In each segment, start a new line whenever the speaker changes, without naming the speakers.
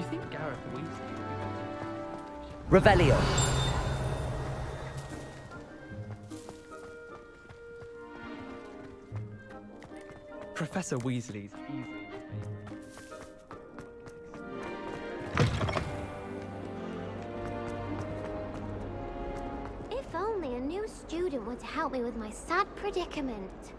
think Gareth Weasley would be
Revelio.
Professor Weasley's easily
If only a new student would help me with my sad predicament.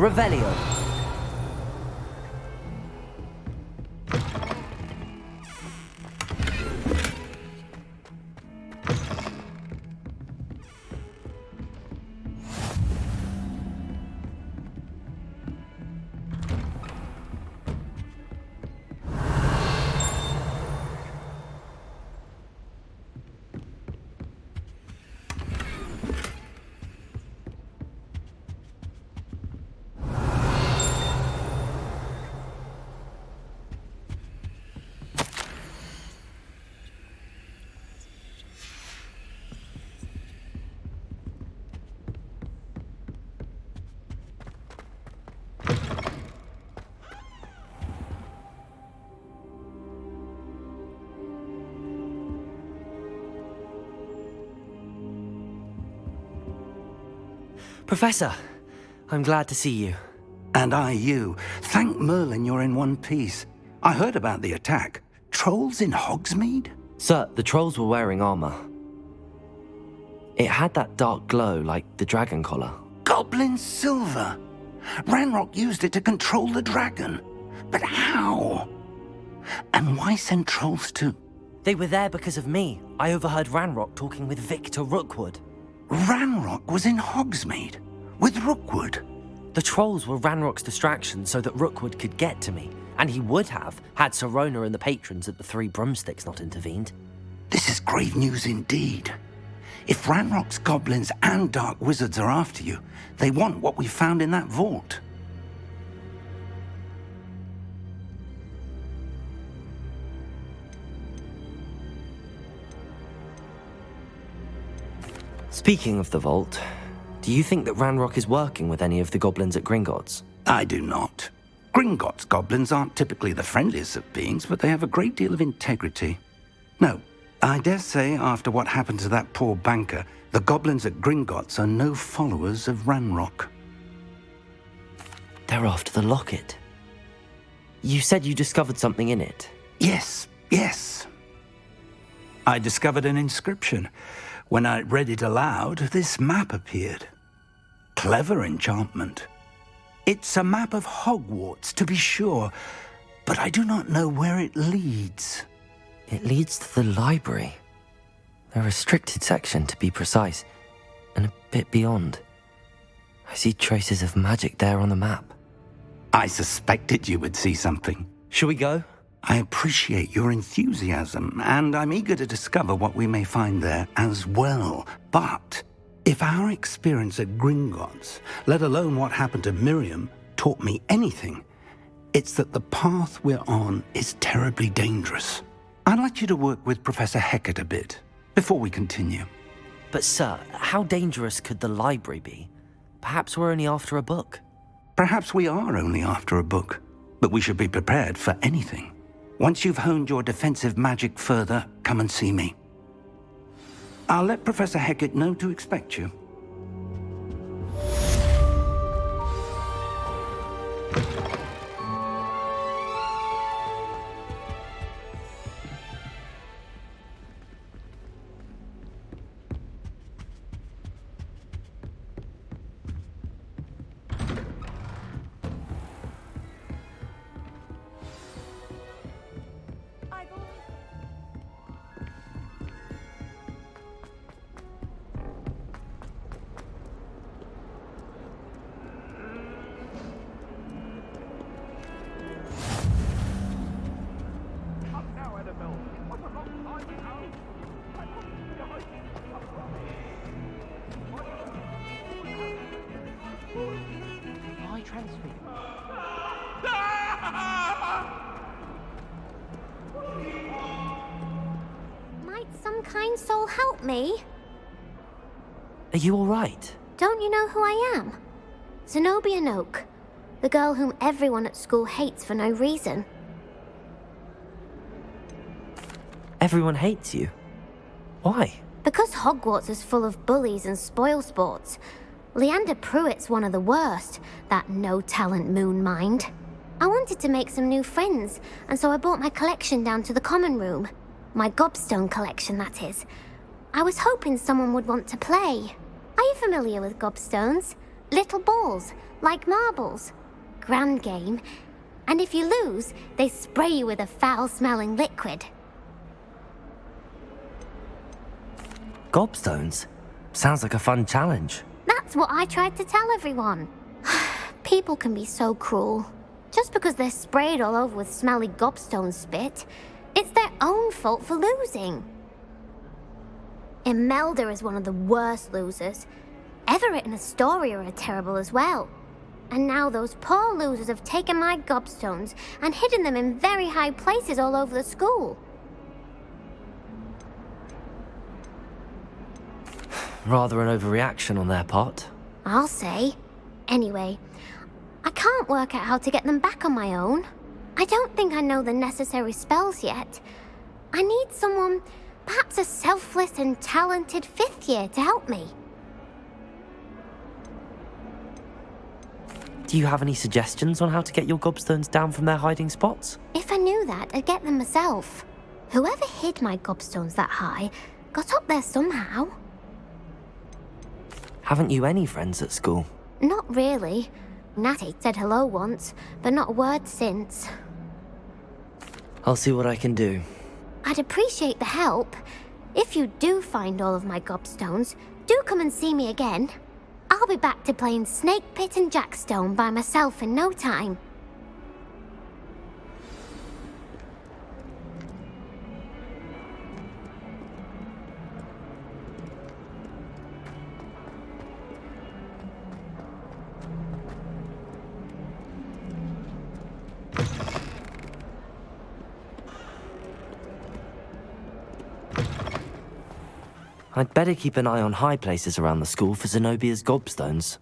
Revelio. Professor, I'm glad to see you.
And I you. Thank Merlin you're in one piece. I heard about the attack. Trolls in Hogsmeade?
Sir, the trolls were wearing armor. It had that dark glow like the dragon collar.
Goblin silver! Ranrock used it to control the dragon. But how? And why send trolls to...
They were there because of me. I overheard Ranrock talking with Victor Rookwood.
Ranrock was in Hogsmeade? With Rookwood?
The trolls were Ranrock's distraction so that Rookwood could get to me. And he would have, had Sirona and the patrons at the Three Broomsticks not intervened.
This is grave news indeed. If Ranrock's goblins and dark wizards are after you, they want what we found in that vault.
Speaking of the vault, do you think that Ranrock is working with any of the goblins at Gringotts?
I do not. Gringotts goblins aren't typically the friendliest of beings, but they have a great deal of integrity. No, I dare say after what happened to that poor banker, the goblins at Gringotts are no followers of Ranrock.
They're after the locket. You said you discovered something in it.
Yes. I discovered an inscription. When I read it aloud, this map appeared. Clever enchantment. It's a map of Hogwarts, to be sure, but I do not know where it leads.
It leads to the library. A restricted section, to be precise, and a bit beyond. I see traces of magic there on the map.
I suspected you would see something.
Shall we go?
I appreciate your enthusiasm, and I'm eager to discover what we may find there as well. But if our experience at Gringotts, let alone what happened to Miriam, taught me anything, it's that the path we're on is terribly dangerous. I'd like you to work with Professor Hecat a bit before we continue.
But sir, how dangerous could the library be? Perhaps we're only after a book.
Perhaps we are only after a book, but we should be prepared for anything. Once you've honed your defensive magic further, come and see me. I'll let Professor Hecat know to expect you.
transfer you.
Might some kind soul help me?
Are you alright?
Don't you know who I am? Zenobia Noak, the girl whom everyone at school hates for no reason.
Everyone hates you. Why?
Because Hogwarts is full of bullies and spoilsports. Leander Pruitt's one of the worst, that no-talent moon mind. I wanted to make some new friends, and so I brought my collection down to the common room. My gobstone collection, that is. I was hoping someone would want to play. Are you familiar with gobstones? Little balls, like marbles. Grand game. And if you lose, they spray you with a foul-smelling liquid.
Gobstones? Sounds like a fun challenge.
That's what I tried to tell everyone. People can be so cruel. Just because they're sprayed all over with smelly gobstone spit, it's their own fault for losing. Imelda is one of the worst losers. Everett and Astoria are terrible as well. And now those poor losers have taken my gobstones and hidden them in very high places all over the school.
Rather an overreaction on their part.
I'll say. Anyway, I can't work out how to get them back on my own. I don't think I know the necessary spells yet. I need someone, perhaps a selfless and talented fifth year to help me.
Do you have any suggestions on how to get your gobstones down from their hiding spots?
If I knew that, I'd get them myself. Whoever hid my gobstones that high got up there somehow.
Haven't you any friends at school?
Not really. Natty said hello once, but not a word since.
I'll see what I can do.
I'd appreciate the help. If you do find all of my gobstones, do come and see me again. I'll be back to playing Snake Pit and Jackstone by myself in no time.
I'd better keep an eye on high places around the school for Zenobia's gobstones.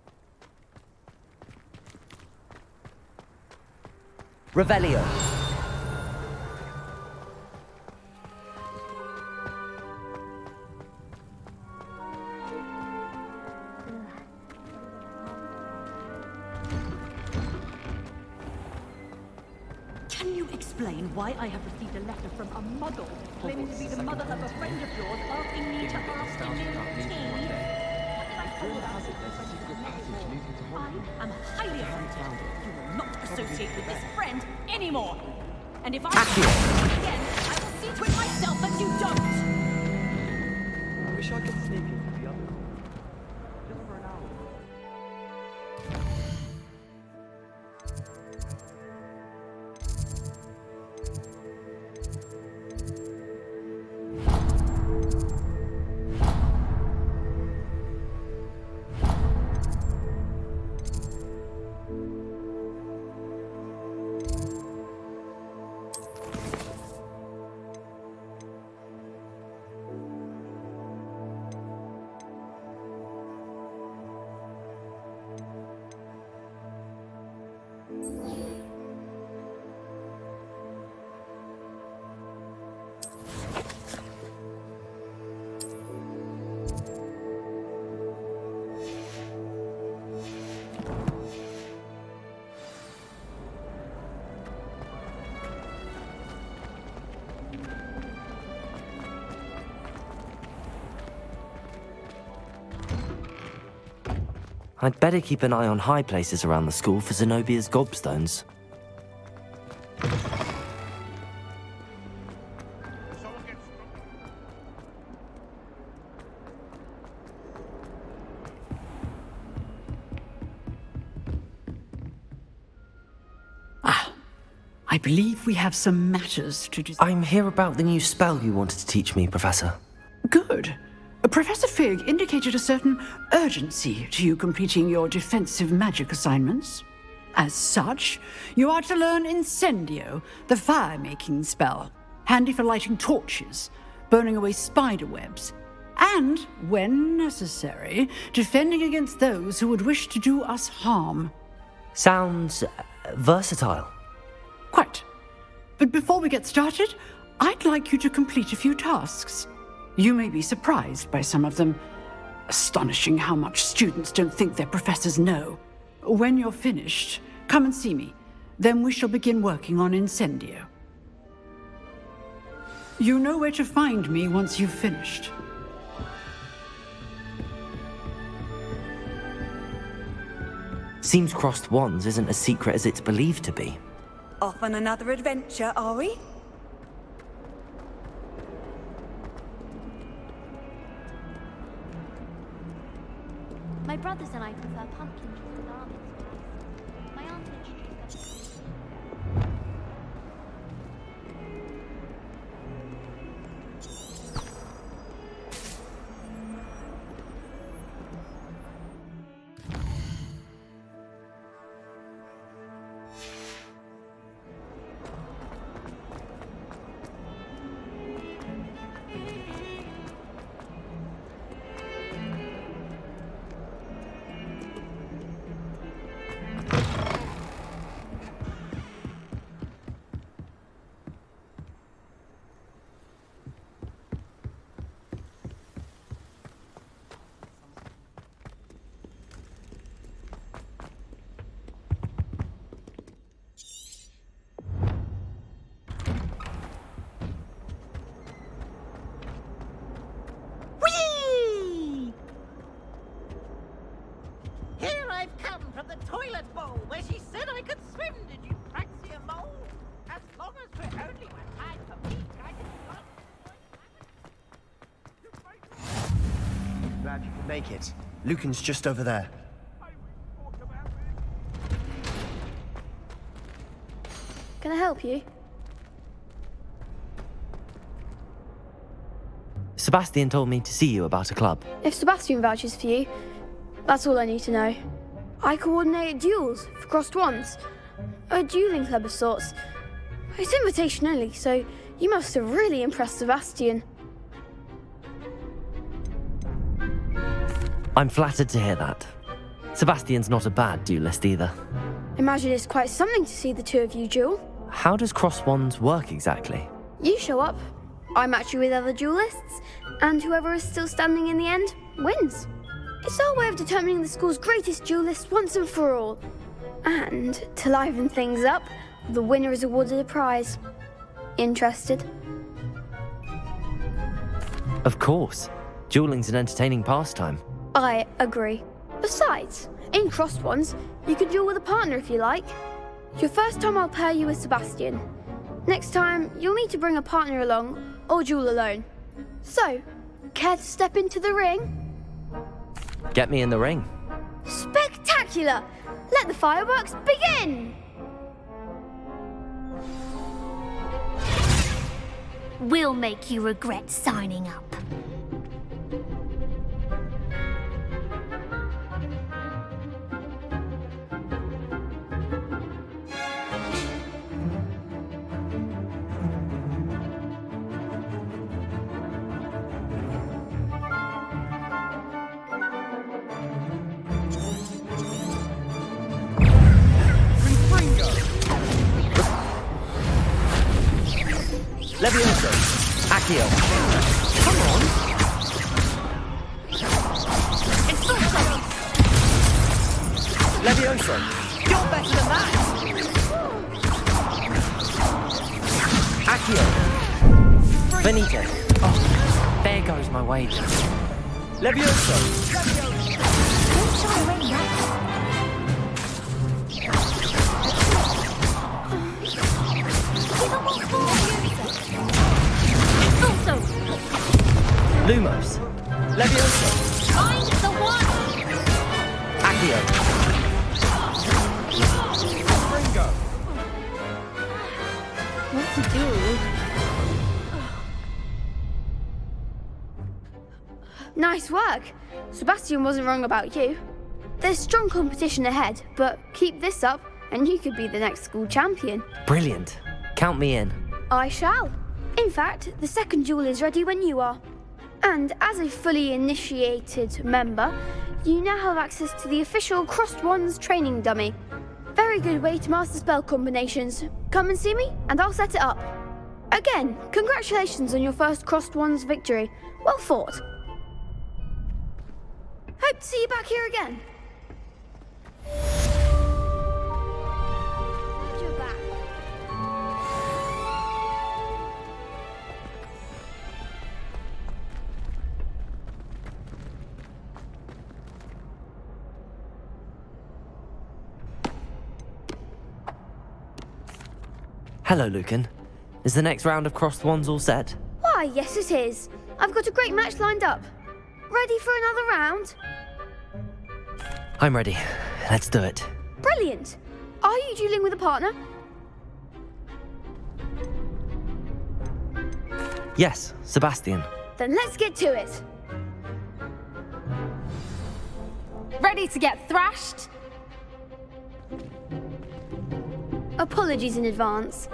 Revelio.
Can you explain why I have received a letter from a muggle claiming to be the mother of a friend of yours asking me to ask him to tea? I am highly offended. You will not associate with this friend anymore. And if I see you again, I will see to it myself that you don't.
I wish I could sneak into the other room. Just for an hour.
I'd better keep an eye on high places around the school for Zenobia's gobstones.
I believe we have some matters to discuss.
I'm here about the new spell you wanted to teach me, Professor.
Good. Professor Fig indicated a certain urgency to you completing your defensive magic assignments. As such, you are to learn Incendio, the fire-making spell, handy for lighting torches, burning away spider webs, and, when necessary, defending against those who would wish to do us harm.
Sounds versatile.
Quite. But before we get started, I'd like you to complete a few tasks. You may be surprised by some of them. Astonishing how much students don't think their professors know. When you're finished, come and see me. Then we shall begin working on Incendio. You know where to find me once you've finished.
Seems crossed wands isn't as secret as it's believed to be.
Off on another adventure, are we?
My brothers and I prefer pumpkin juice with almonds. My aunt introduced us.
Whee! Here I've come from the toilet bowl where she said I could swim. Did you praxia mole? As long as we're only one time per week, I can...
Glad you could make it. Lucan's just over there.
Can I help you?
Sebastian told me to see you about a club.
If Sebastian vouches for you, that's all I need to know. I coordinate duels for crossed wands. A dueling club of sorts. It's invitation only, so you must have really impressed Sebastian.
I'm flattered to hear that. Sebastian's not a bad duelist either.
Imagine it's quite something to see the two of you duel.
How does cross wands work exactly?
You show up, I match you with other duelists, and whoever is still standing in the end wins. It's our way of determining the school's greatest duelist once and for all. And to liven things up, the winner is awarded a prize. Interested?
Of course. Dueling's an entertaining pastime.
I agree. Besides, in crossed ones, you can duel with a partner if you like. Your first time I'll pair you with Sebastian. Next time, you'll need to bring a partner along, or duel alone. So, care to step into the ring?
Get me in the ring.
Spectacular! Let the fireworks begin!
We'll make you regret signing up.
Levioso! Accio! Come on! Levioso!
You're better than that!
Accio! Benito! Oh, there goes my wager. Levioso!
Don't shy away now.
Lumos! Levioso!
Find the one!
Accio!
What to do? Nice work. Sebastian wasn't wrong about you. There's strong competition ahead, but keep this up and you could be the next school champion.
Brilliant. Count me in.
I shall. In fact, the second duel is ready when you are. And as a fully initiated member, you now have access to the official Crossed Wands training dummy. Very good way to master spell combinations. Come and see me, and I'll set it up. Again, congratulations on your first Crossed Wands victory. Well fought. Hope to see you back here again. You're back.
Hello, Lucan. Is the next round of Crossed Wands all set?
Why, yes it is. I've got a great match lined up. Ready for another round?
I'm ready. Let's do it.
Brilliant. Are you dueling with a partner?
Yes, Sebastian.
Then let's get to it.
Ready to get thrashed?
Apologies in advance.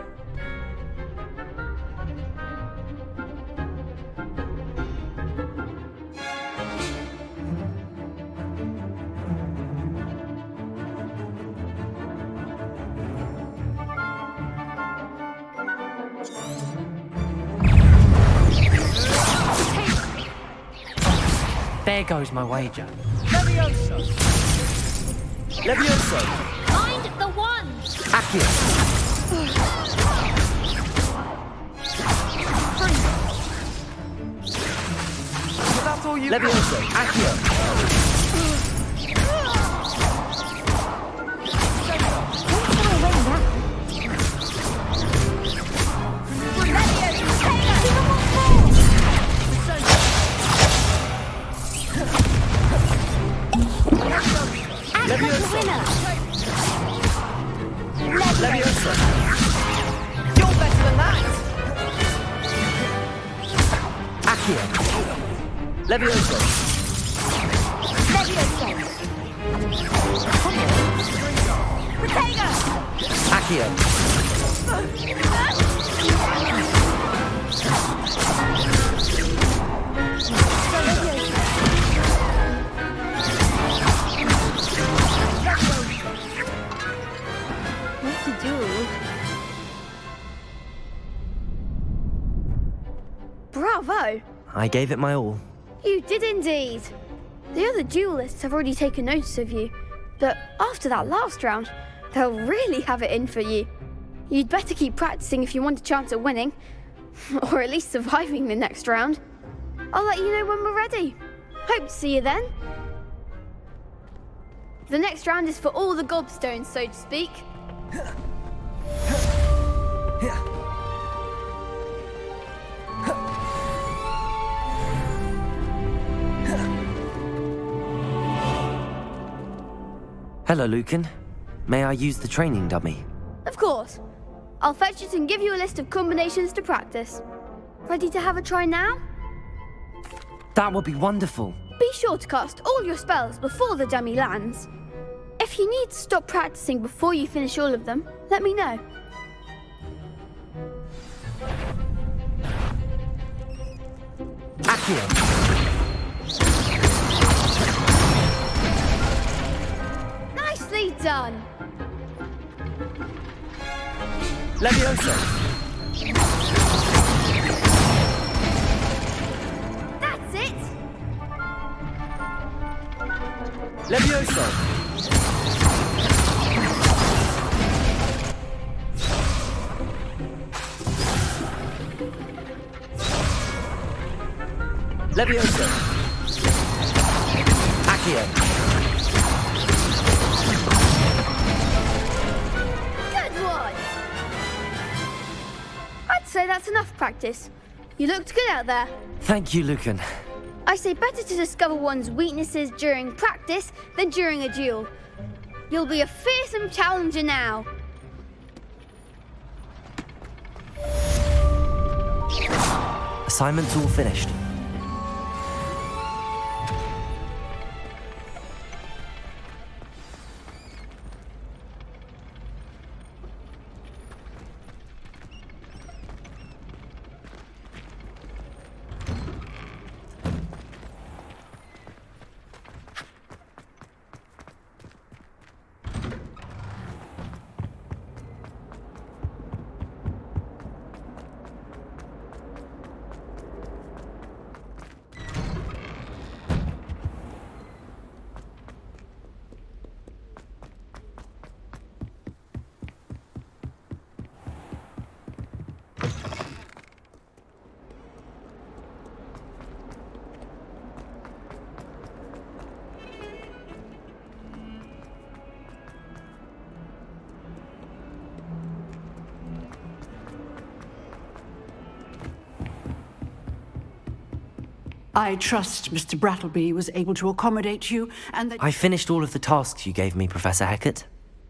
There goes my wager.
Levioso! Levioso!
Find the one!
Accio!
That's all you
Levioso! Accio!
Levioso! Levioso!
You're better than that!
Accio! Levioso! Accio!
What to do? Bravo!
I gave it my all.
You did indeed. The other duelists have already taken notice of you, but after that last round, they'll really have it in for you. You'd better keep practicing if you want a chance at winning, or at least surviving the next round. I'll let you know when we're ready. Hope to see you then. The next round is for all the gobstones, so to speak.
Hello, Lucan. May I use the training dummy?
Of course. I'll fetch it and give you a list of combinations to practice. Ready to have a try now?
That would be wonderful.
Be sure to cast all your spells before the dummy lands. If you need to stop practicing before you finish all of them, let me know.
Accio!
Nicely done!
Levioso!
That's it!
Levioso! Levioso!
Accio!
Good one! I'd say that's enough practice. You looked good out there.
Thank you, Lucan.
I say better to discover one's weaknesses during practice than during a duel. You'll be a fearsome challenger now.
Assignment's all finished.
I trust Mr. Brattleby was able to accommodate you, and that...
I finished all of the tasks you gave me, Professor Hecat.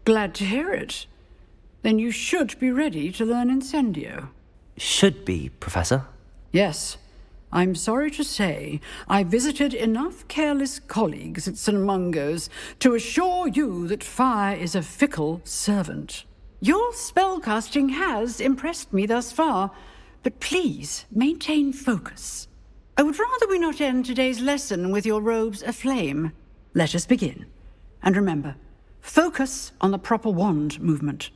Glad to hear it. Then you should be ready to learn Incendio.
Should be, Professor.
Yes. I'm sorry to say, I visited enough careless colleagues at St. Mungo's to assure you that fire is a fickle servant. Your spellcasting has impressed me thus far, but please maintain focus. I would rather we not end today's lesson with your robes aflame. Let us begin. And remember, focus on the proper wand movement.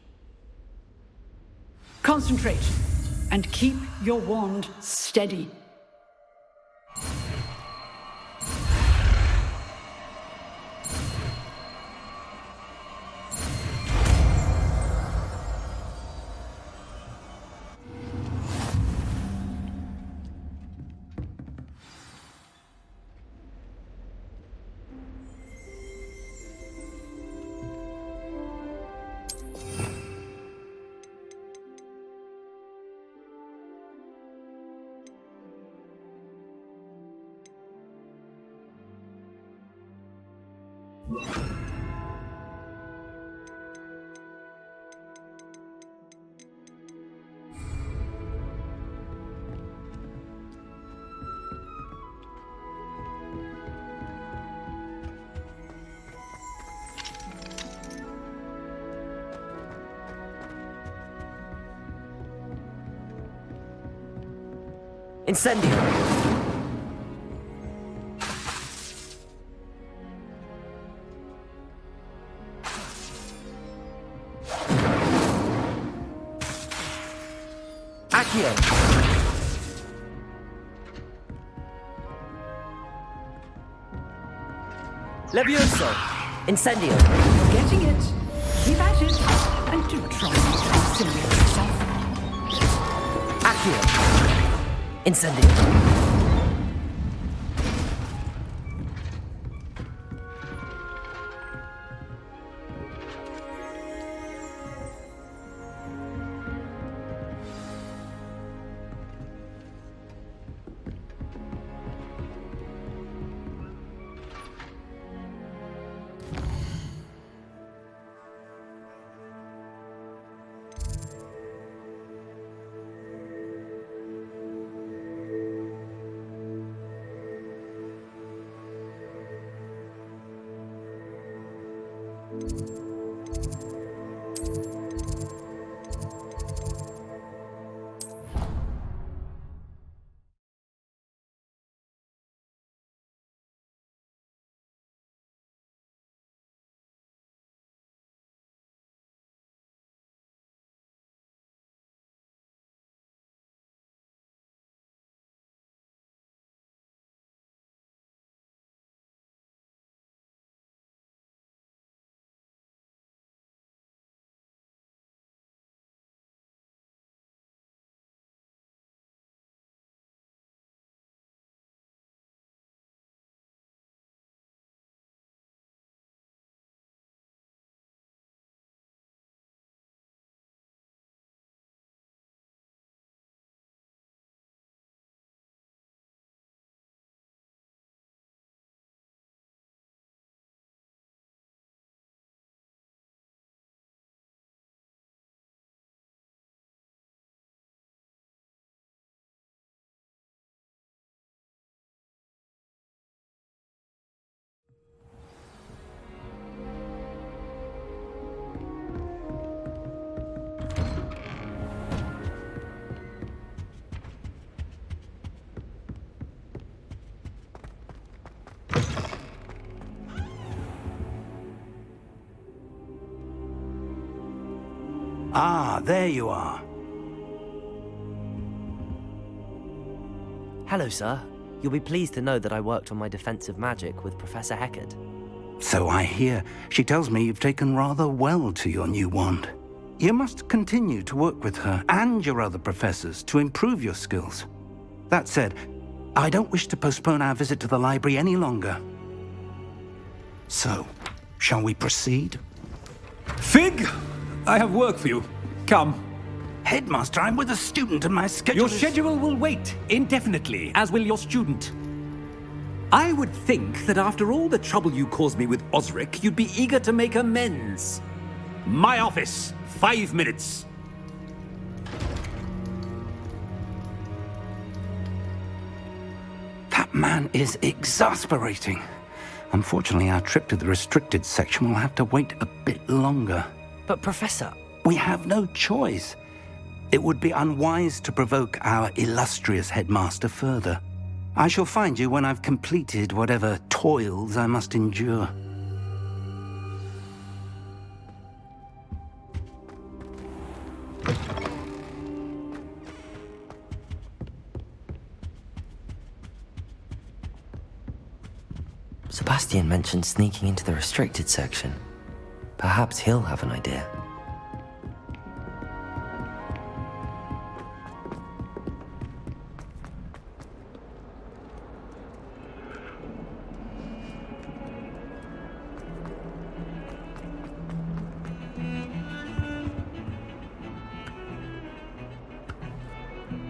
Concentrate, and keep your wand steady.
Incendio! Accio! Levioso! Incendio!
Getting it. Keep at it. And do try not to incinerate yourself.
Accio! Incendio!
Ah, there you are.
Hello, sir. You'll be pleased to know that I worked on my defensive magic with Professor Hecat.
So I hear. She tells me you've taken rather well to your new wand. You must continue to work with her and your other professors to improve your skills. That said, I don't wish to postpone our visit to the library any longer. So, shall we proceed?
Fig! I have work for you. Come.
Headmaster, I'm with a student and my schedule
Your schedule will wait indefinitely, as will your student. I would think that after all the trouble you caused me with Osric, you'd be eager to make amends. My office, 5 minutes.
That man is exasperating. Unfortunately, our trip to the restricted section will have to wait a bit longer.
But Professor...
We have no choice. It would be unwise to provoke our illustrious headmaster further. I shall find you when I've completed whatever toils I must endure.
Sebastian mentioned sneaking into the restricted section. Perhaps he'll have an idea.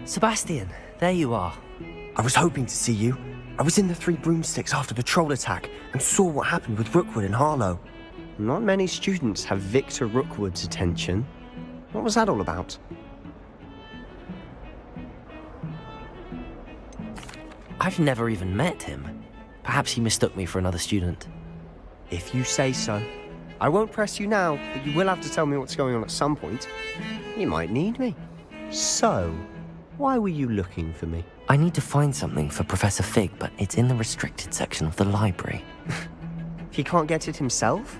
Sebastian, there you are.
I was hoping to see you. I was in the Three Broomsticks after the troll attack and saw what happened with Rookwood and Harlow.
Not many students have Victor Rookwood's attention. What was that all about?
I've never even met him. Perhaps he mistook me for another student.
If you say so. I won't press you now, but you will have to tell me what's going on at some point. You might need me. So, why were you looking for me?
I need to find something for Professor Fig, but it's in the restricted section of the library.
He can't get it himself?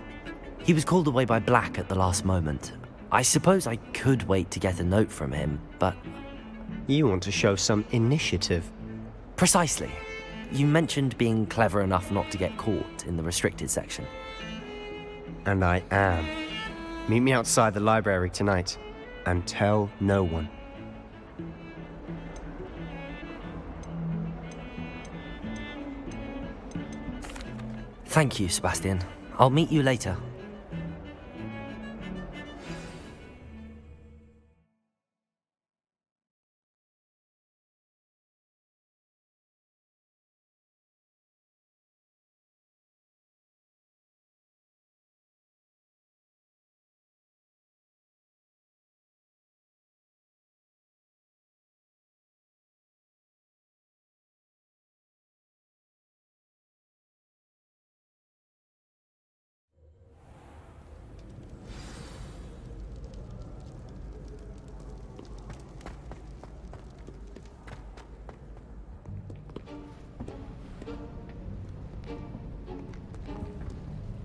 He was called away by Black at the last moment. I suppose I could wait to get a note from him, but...
You want to show some initiative.
Precisely. You mentioned being clever enough not to get caught in the restricted section.
And I am. Meet me outside the library tonight, and tell no one.
Thank you, Sebastian. I'll meet you later.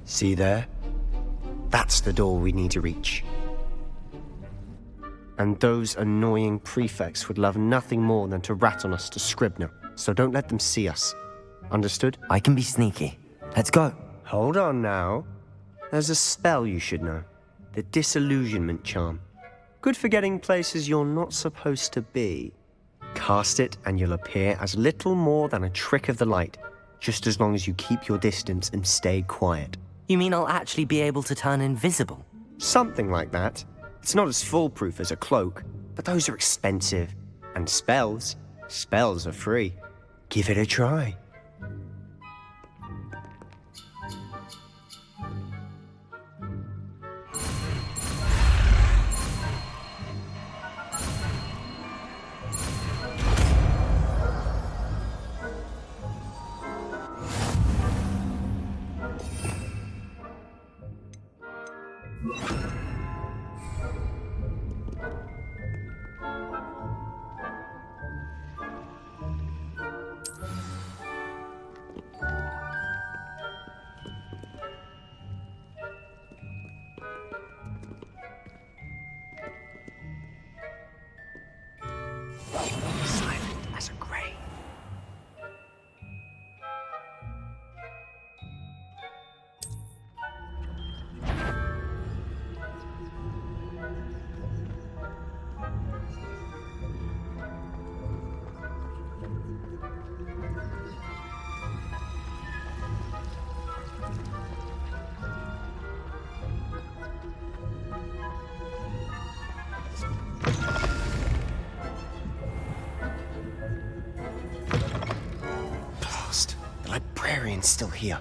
See there? That's the door we need to reach. And those annoying prefects would love nothing more than to rat on us to Scribner, so don't let them see us. Understood?
I can be sneaky. Let's go.
Hold on now. There's a spell you should know. The Disillusionment Charm. Good for getting places you're not supposed to be. Cast it and you'll appear as little more than a trick of the light, just as long as you keep your distance and stay quiet.
You mean I'll actually be able to turn invisible?
Something like that. It's not as foolproof as a cloak, but those are expensive. And spells are free. Give it a try.
librarian's still here.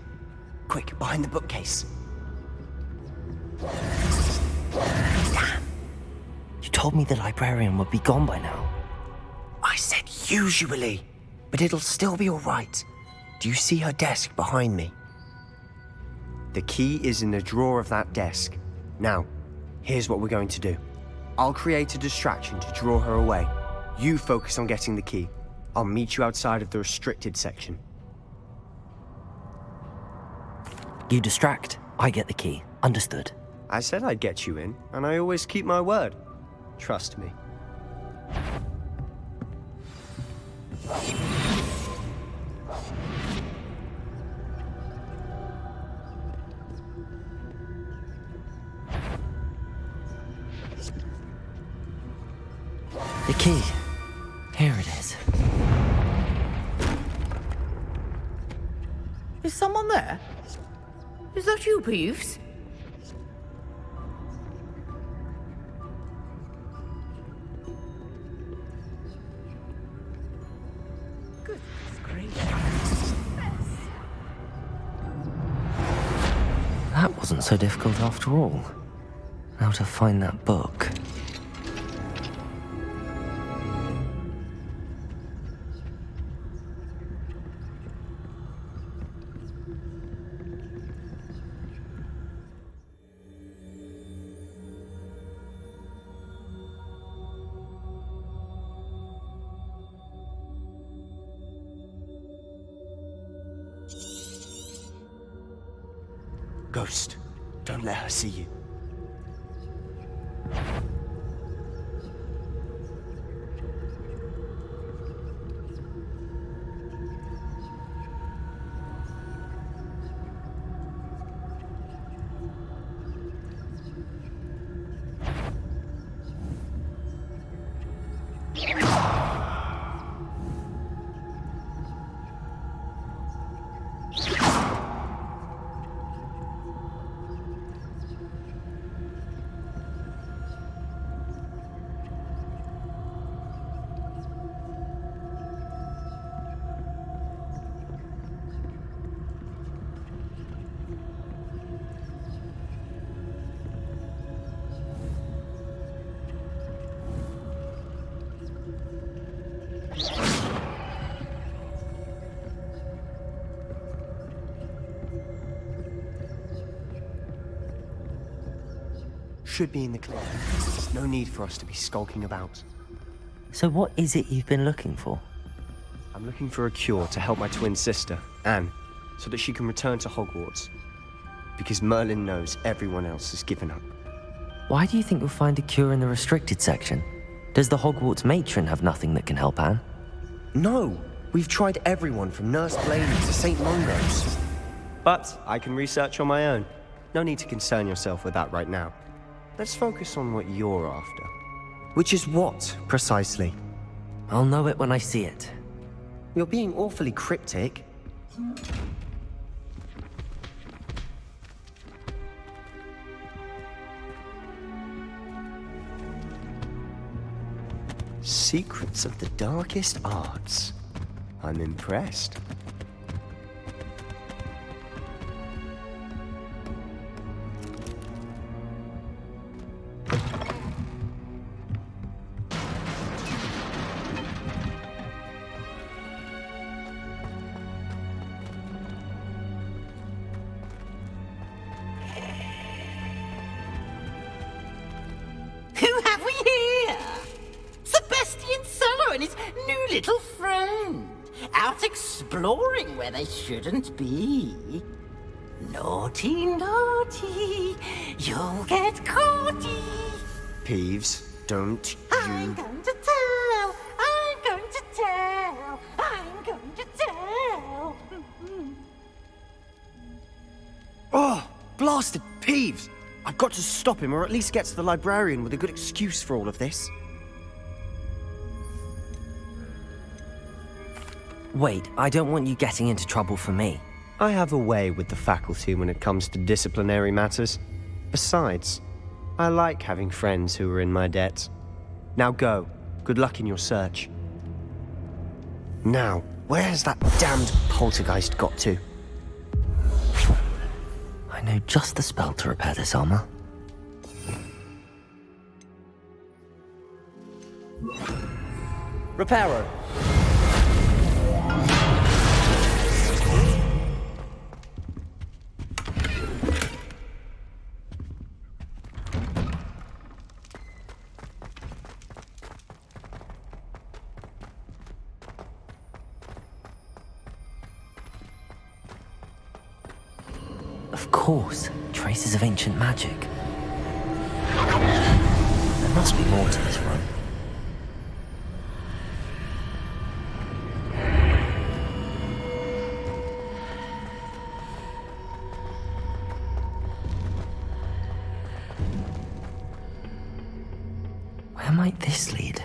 Quick, behind the bookcase.
Damn. You told me the librarian would be gone by now.
I said usually, but it'll still be all right. Do you see her desk behind me?
The key is in the drawer of that desk. Now, here's what we're going to do. I'll create a distraction to draw her away. You focus on getting the key. I'll meet you outside of the restricted section.
You distract, I get the key. Understood.
I said I'd get you in, and I always keep my word. Trust me.
The key. Here it is.
Is someone there? Is that you, Peeves? Goodness gracious.
That wasn't so difficult after all. Now to find that book.
Ghost, don't let her see you.
Should be in the clear. There's no need for us to be skulking about.
So what is it you've been looking for?
I'm looking for a cure to help my twin sister, Anne, so that she can return to Hogwarts. Because Merlin knows everyone else has given up.
Why do you think you'll find a cure in the restricted section? Does the Hogwarts matron have nothing that can help Anne?
No, we've tried everyone from Nurse Blaney to St. Mungo's.
But I can research on my own. No need to concern yourself with that right now. Let's focus on what you're after.
Which is what, precisely?
I'll know it when I see it.
You're being awfully cryptic.
Secrets of the darkest arts. I'm impressed.
Who have we here? Sebastian Solo and his new little friend. Out exploring where they shouldn't be. Naughty, naughty. You'll get caughty.
Peeves, don't
I'm
you...
going to tell. I'm going to tell. I'm going to tell.
Oh, blasted Peeves! I've got to stop him, or at least get to the librarian with a good excuse for all of this.
Wait, I don't want you getting into trouble for me.
I have a way with the faculty when it comes to disciplinary matters. Besides, I like having friends who are in my debt. Now go. Good luck in your search. Now, where has that damned poltergeist got to?
know just the spell to repair this armor.
Reparo.
Of course, traces of ancient magic. There must be more to this run. Where might this lead?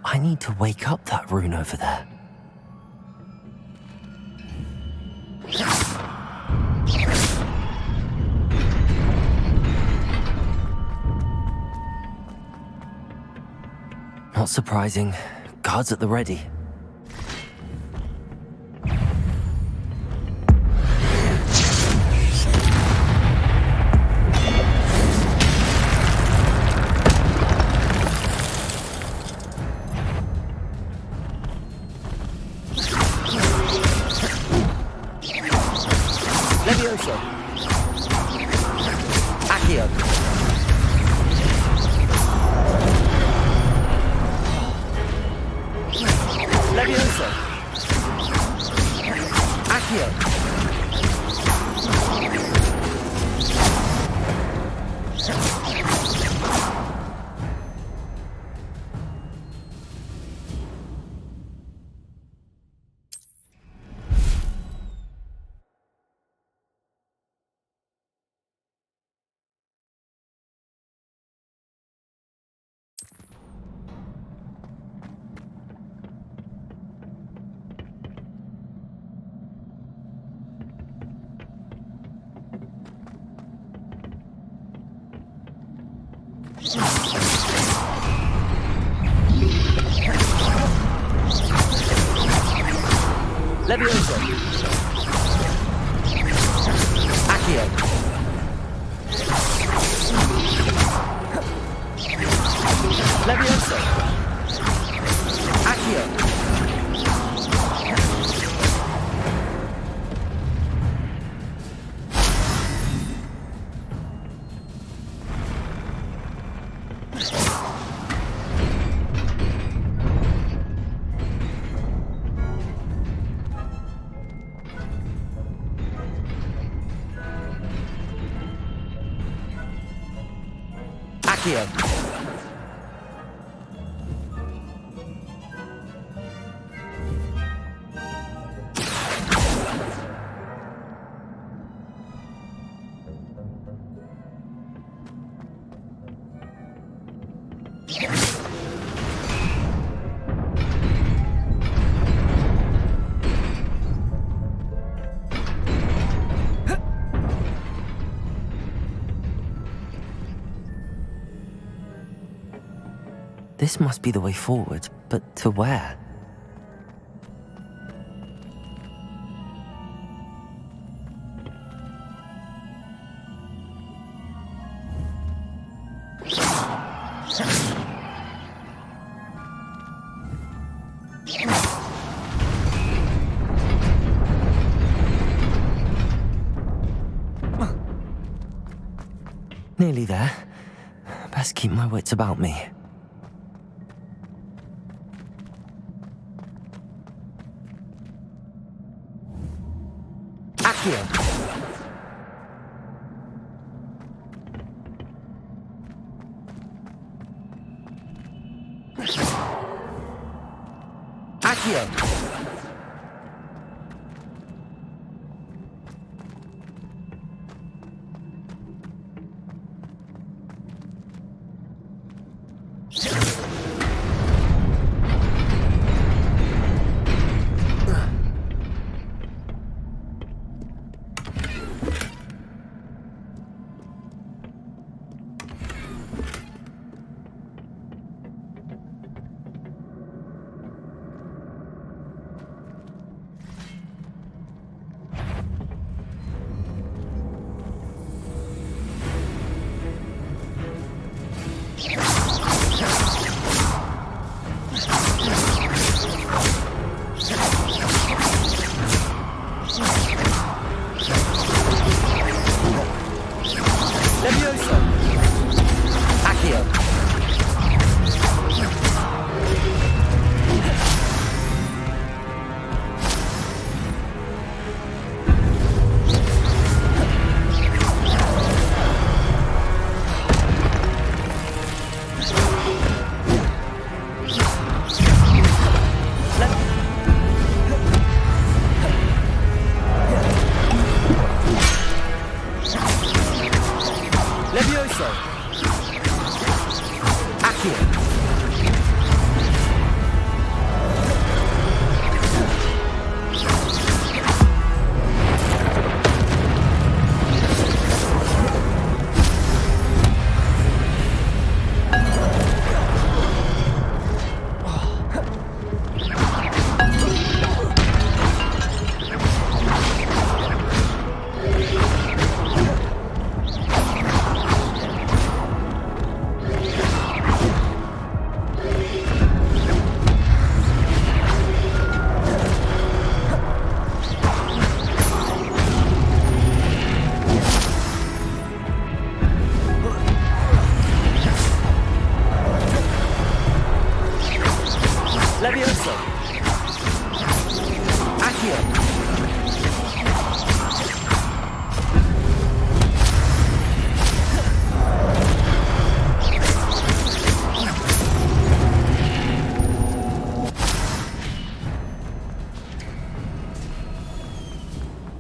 I need to wake up that rune over there. Not surprising. Guards at the ready.
Levioso. Accio. Levioso. Accio.
This must be the way forward, but to where? Nearly there. best keep my wits about me.
Accio. Accio.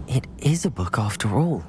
It is a book after all.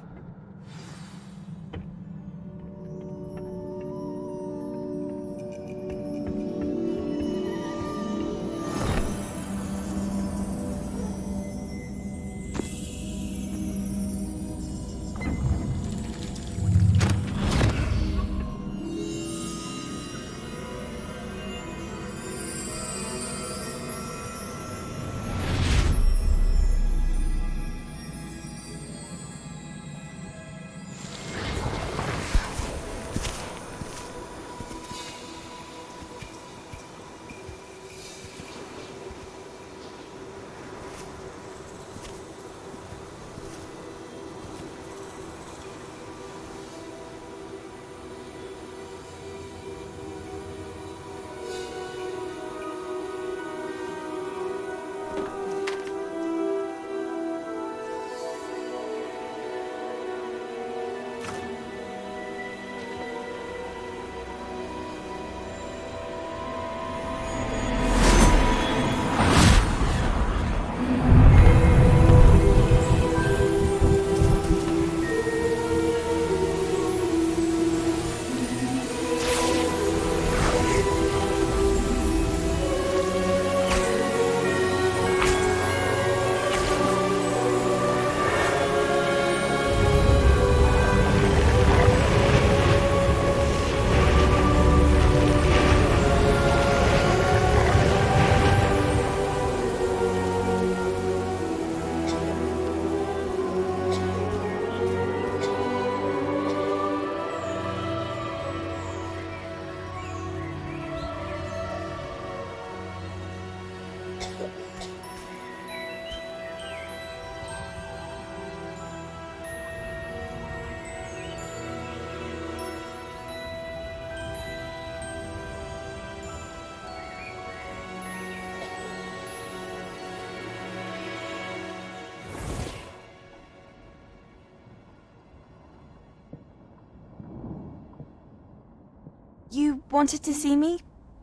You wanted to see me?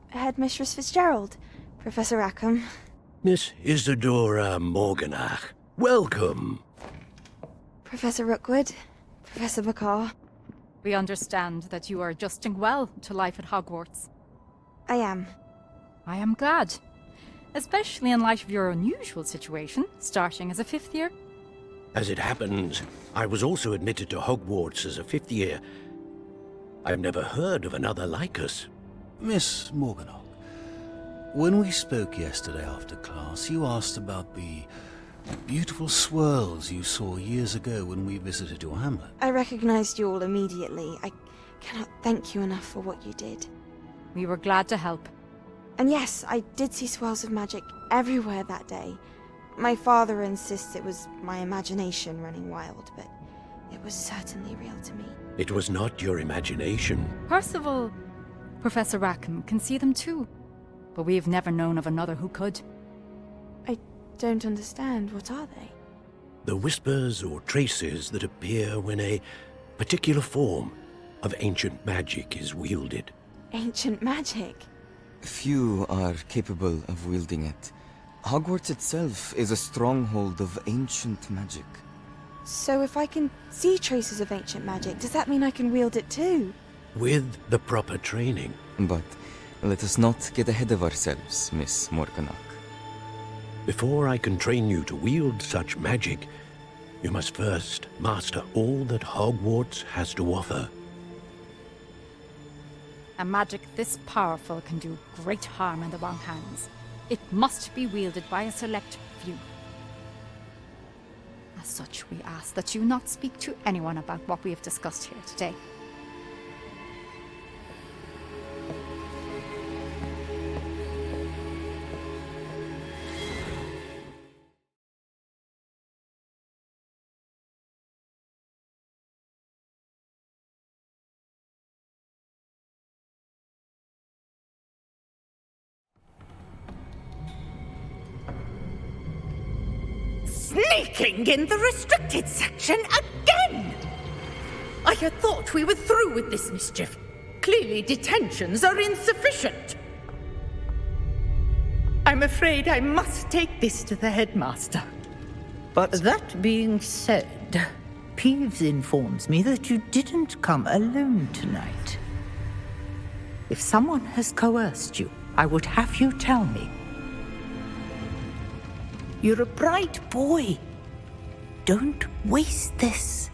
Headmistress Fitzgerald, Professor Rackham.
Miss Isadora Morganach, welcome.
Professor Rookwood, Professor McCaw.
We understand that you are adjusting well to life at Hogwarts.
I am.
I am glad. Especially in light of your unusual situation, starting as a 5th year.
As it happens, I was also admitted to Hogwarts as a 5th year. I've never heard of another like us.
Miss Morganach, when we spoke yesterday after class, you asked about the beautiful swirls you saw years ago when we visited your hamlet.
I recognized you all immediately. I cannot thank you enough for what you did.
We were glad to help.
And yes, I did see swirls of magic everywhere that day. My father insists it was my imagination running wild, but it was certainly real to me.
It was not your imagination.
Percival, Professor Rackham can see them too. But we've never known of another who could.
I don't understand. What are they?
The whispers or traces that appear when a particular form of ancient magic is wielded.
Ancient magic?
Few are capable of wielding it. Hogwarts itself is a stronghold of ancient magic.
So if I can see traces of ancient magic, does that mean I can wield it too?
With the proper training.
But let us not get ahead of ourselves, Miss Morganach.
Before I can train you to wield such magic, you must first master all that Hogwarts has to offer.
A magic this powerful can do great harm in the wrong hands. It must be wielded by a select few. As such, we ask that you not speak to anyone about what we have discussed here today.
Sneaking in the restricted section again! I had thought we were through with this mischief. Clearly detentions are insufficient. I'm afraid I must take this to the headmaster.
But
that being said, Peeves informs me that you didn't come alone tonight. If someone has coerced you, I would have you tell me. You're a bright boy. Don't waste this.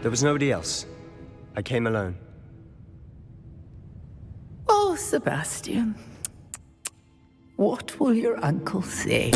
there was nobody else. I came alone.
Oh, Sebastian. What will your uncle say?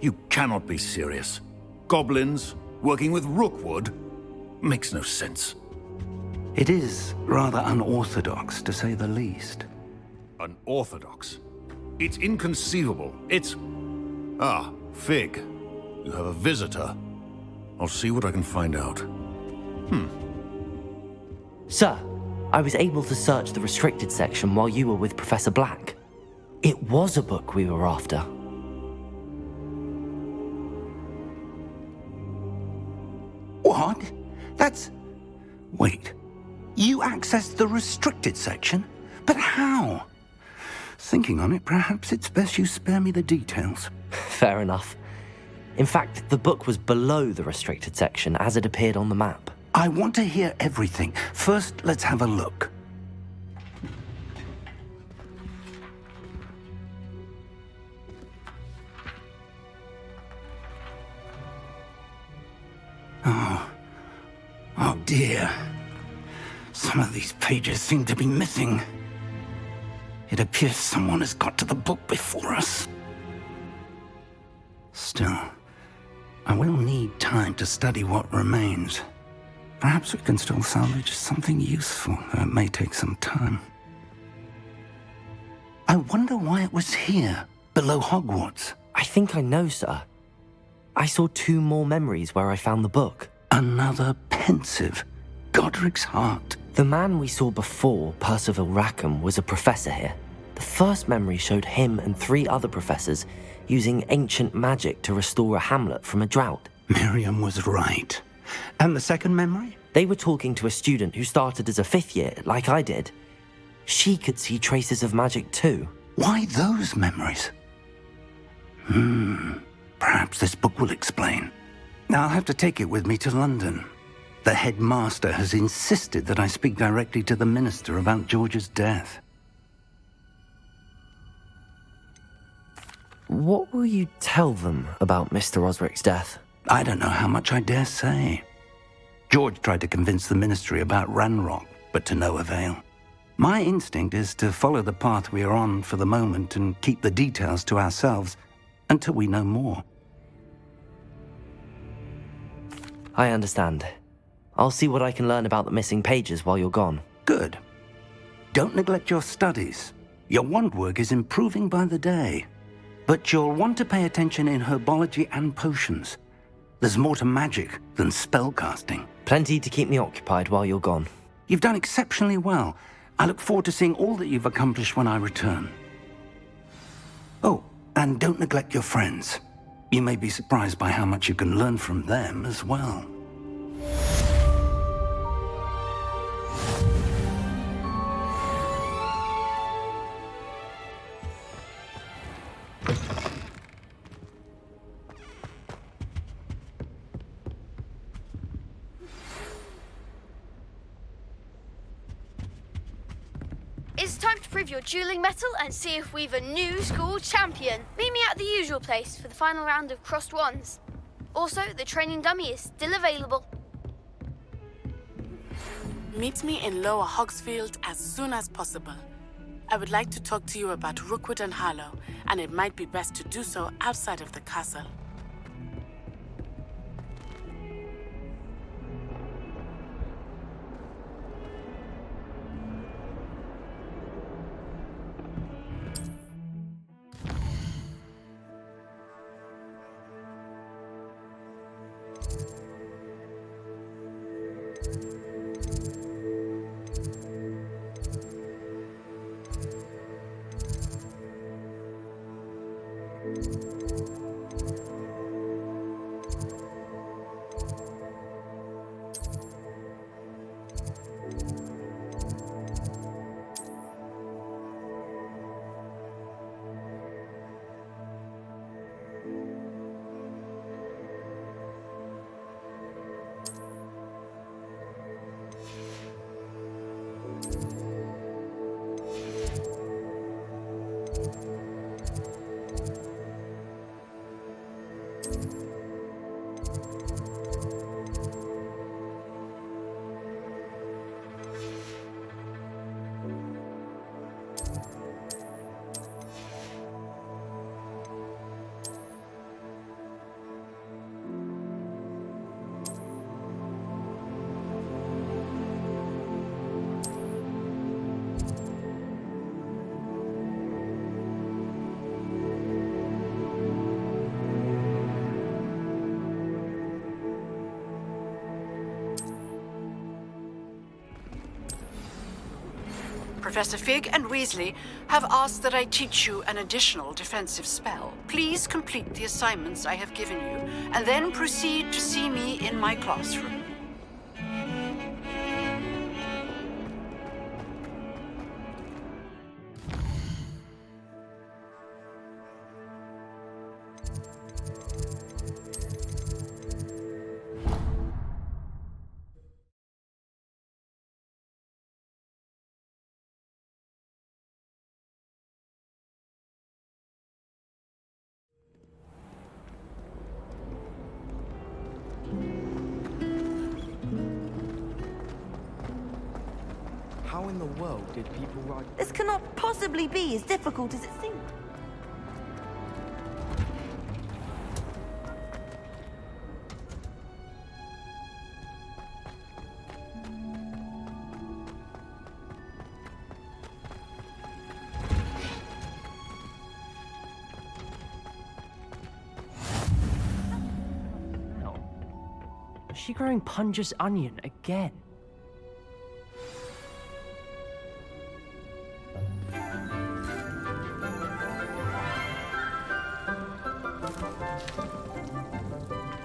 You cannot be serious. Goblins working with Rookwood makes no sense.
It is rather unorthodox, to say the least.
Unorthodox? It's inconceivable. It's... Ah, Fig. You have a visitor. I'll see what I can find out.
Sir, I was able to search the restricted section while you were with Professor Black. It was a book we were after.
What? That's... Wait. You accessed the restricted section? But how? Thinking on it, perhaps it's best you spare me the details.
Fair enough. In fact, the book was below the restricted section as it appeared on the map.
I want to hear everything. First, let's have a look. Oh dear. Some of these pages seem to be missing. It appears someone has got to the book before us. Still, I will need time to study what remains. Perhaps we can still salvage something useful, though it may take some time. I wonder why it was here, below Hogwarts.
I think I know, sir. I saw 2 more memories where I found the book.
Another pensive. Godric's heart.
The man we saw before, Percival Rackham, was a professor here. The first memory showed him and 3 other professors using ancient magic to restore a hamlet from a drought.
Miriam was right. And the second memory?
They were talking to a student who started as a 5th year, like I did. She could see traces of magic too.
Why those memories? Perhaps this book will explain. Now I'll have to take it with me to London. The headmaster has insisted that I speak directly to the minister about George's death.
What will you tell them about Mr. Osric's death?
I don't know how much I dare say. George tried to convince the ministry about Ranrock, but to no avail. My instinct is to follow the path we are on for the moment and keep the details to ourselves until we know more.
I understand. I'll see what I can learn about the missing pages while you're gone.
Good. Don't neglect your studies. Your wand work is improving by the day. But you'll want to pay attention in herbology and potions. There's more to magic than spellcasting.
Plenty to keep me occupied while you're gone.
You've done exceptionally well. I look forward to seeing all that you've accomplished when I return. Oh, and don't neglect your friends. You may be surprised by how much you can learn from them as well.
It's time to prove your dueling mettle and see if we've a new school champion. Meet me at the usual place for the final round of crossed wands. Also, the training dummy is still available.
Meet me in Lower Hogsfield as soon as possible. I would like to talk to you about Rookwood and Harlow, and it might be best to do so outside of the castle.
Professor Fig and Weasley have asked that I teach you an additional defensive spell. Please complete the assignments I have given you, and then proceed to see me in my classroom.
How in the world did people write?
This cannot possibly be as difficult as it seems.
Is she growing Punja's onion again?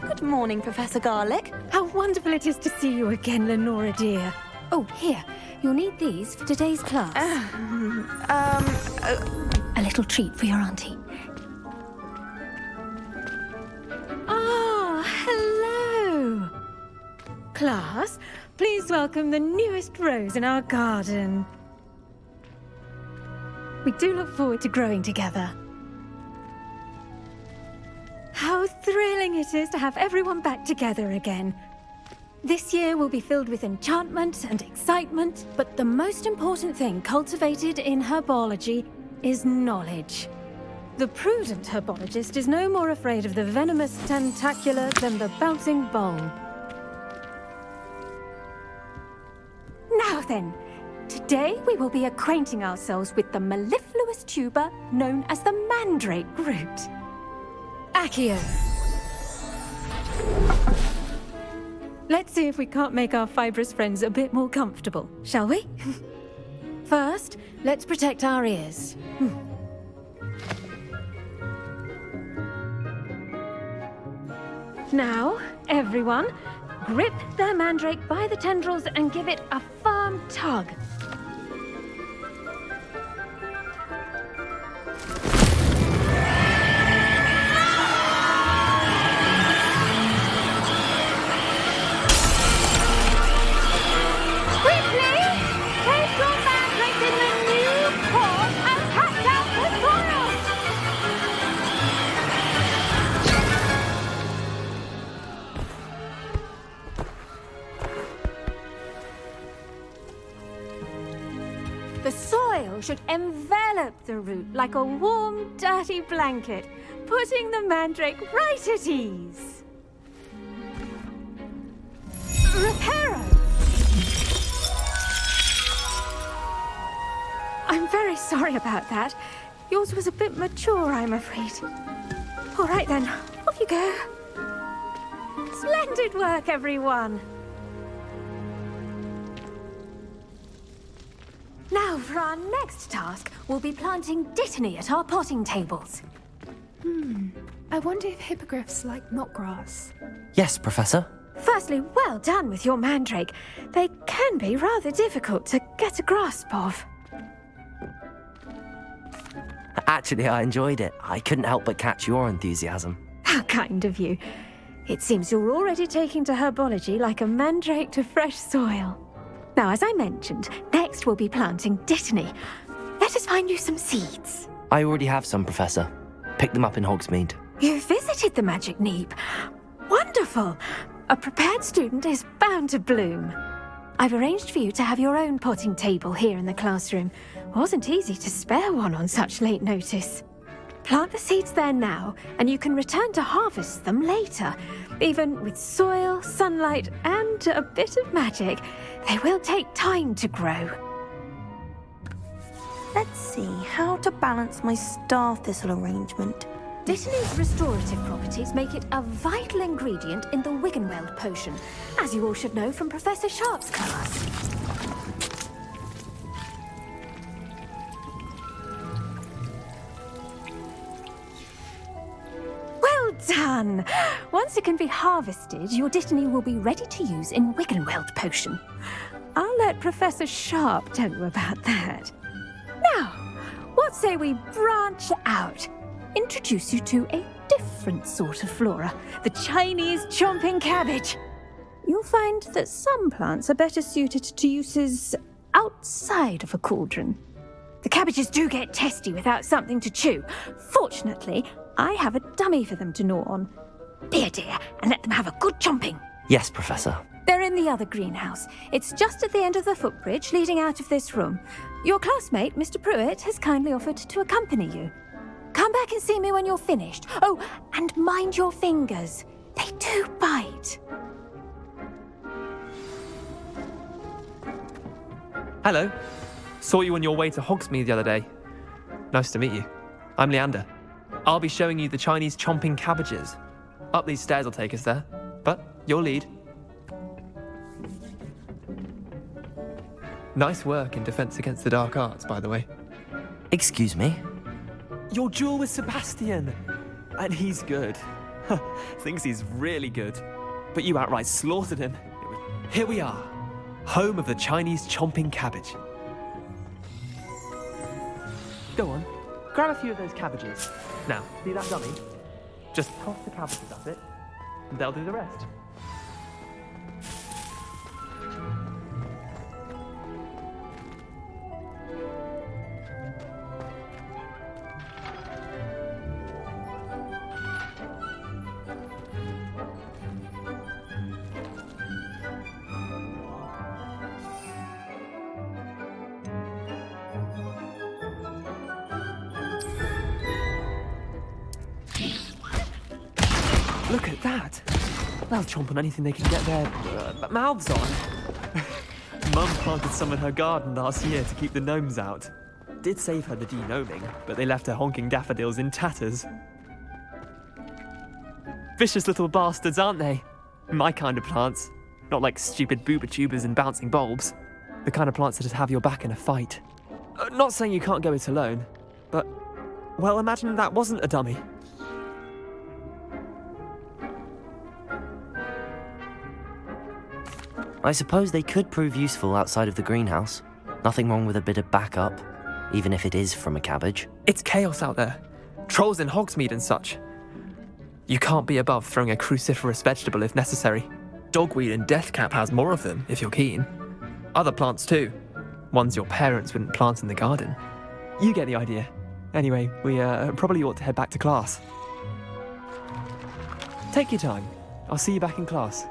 Good morning, Professor Garlick.
How wonderful it is to see you again, Lenora dear. Oh, here. You'll need these for today's class. A little treat for your auntie. Ah, hello. Class, please welcome the newest rose in our garden. We do look forward to growing together. How thrilling it is to have everyone back together again. This year will be filled with enchantment and excitement, but the most important thing cultivated in herbology is knowledge. The prudent herbologist is no more afraid of the venomous tentacula than the bouncing bulb. Now then, today we will be acquainting ourselves with the mellifluous tuber known as the mandrake root. Accio. Let's see if we can't make our fibrous friends a bit more comfortable, shall we? First, let's protect our ears. Now, everyone, grip their mandrake by the tendrils and give it a firm tug. The soil should envelop the root like a warm, dirty blanket, putting the mandrake right at ease. Reparo! I'm very sorry about that. Yours was a bit mature, I'm afraid. All right then, off you go. Splendid work, everyone. Now, for our next task, we'll be planting dittany at our potting tables.
I wonder if hippogriffs like knotgrass.
Yes, Professor.
Firstly, well done with your mandrake. They can be rather difficult to get a grasp of.
Actually, I enjoyed it. I couldn't help but catch your enthusiasm.
How kind of you. It seems you're already taking to herbology like a mandrake to fresh soil. Now, as I mentioned, next we'll be planting dittany. Let us find you some seeds.
I already have some, Professor. Picked them up in Hogsmeade.
You visited the Magic Neep. Wonderful! A prepared student is bound to bloom. I've arranged for you to have your own potting table here in the classroom. Wasn't easy to spare one on such late notice. Plant the seeds there now, and you can return to harvest them later. Even with soil, sunlight, and a bit of magic, they will take time to grow.
Let's see how to balance my star thistle arrangement.
Dittany's restorative properties make it a vital ingredient in the Wiggenweld potion, as you all should know from Professor Sharp's class. done. Once it can be harvested, your Dittany will be ready to use in Wiggenweld potion. I'll let Professor Sharp tell you about that. Now, what say we branch out? Introduce you to a different sort of flora, the Chinese chomping cabbage. You'll find that some plants are better suited to uses outside of a cauldron. The cabbages do get testy without something to chew. Fortunately, I have a dummy for them to gnaw on. Be a dear and let them have a good chomping.
Yes, Professor.
They're in the other greenhouse. It's just at the end of the footbridge leading out of this room. Your classmate, Mr. Pruitt, has kindly offered to accompany you. Come back and see me when you're finished. Oh, and mind your fingers. They do bite.
Hello. Saw you on your way to Hogsmeade the other day. Nice to meet you. I'm Leander. I'll be showing you the Chinese chomping cabbages. Up these stairs will take us there, but you'll lead. Nice work in Defense Against the Dark Arts, by the way.
Excuse me?
Your duel with Sebastian! And he's good. Thinks he's really good. But you outright slaughtered him. Here we are, home of the Chinese chomping cabbage. Go on, grab a few of those cabbages. Now, see that dummy? Just toss the cabbages at it, and they'll do the rest. Look at that! They'll chomp on anything they can get their mouths on. Mum planted some in her garden last year to keep the gnomes out. Did save her the de-gnoming, but they left her honking daffodils in tatters. Vicious little bastards, aren't they? My kind of plants. Not like stupid booba tubers and bouncing bulbs. The kind of plants that'd have your back in a fight. Not saying you can't go it alone, but, well, imagine that wasn't a dummy.
I suppose they could prove useful outside of the greenhouse. Nothing wrong with a bit of backup, even if it is from a cabbage.
It's chaos out there. Trolls in Hogsmeade and such. You can't be above throwing a cruciferous vegetable if necessary. Dogweed and deathcap has more of them, if you're keen. Other plants too. Ones your parents wouldn't plant in the garden. You get the idea. Anyway, we probably ought to head back to class. Take your time. I'll see you back in class.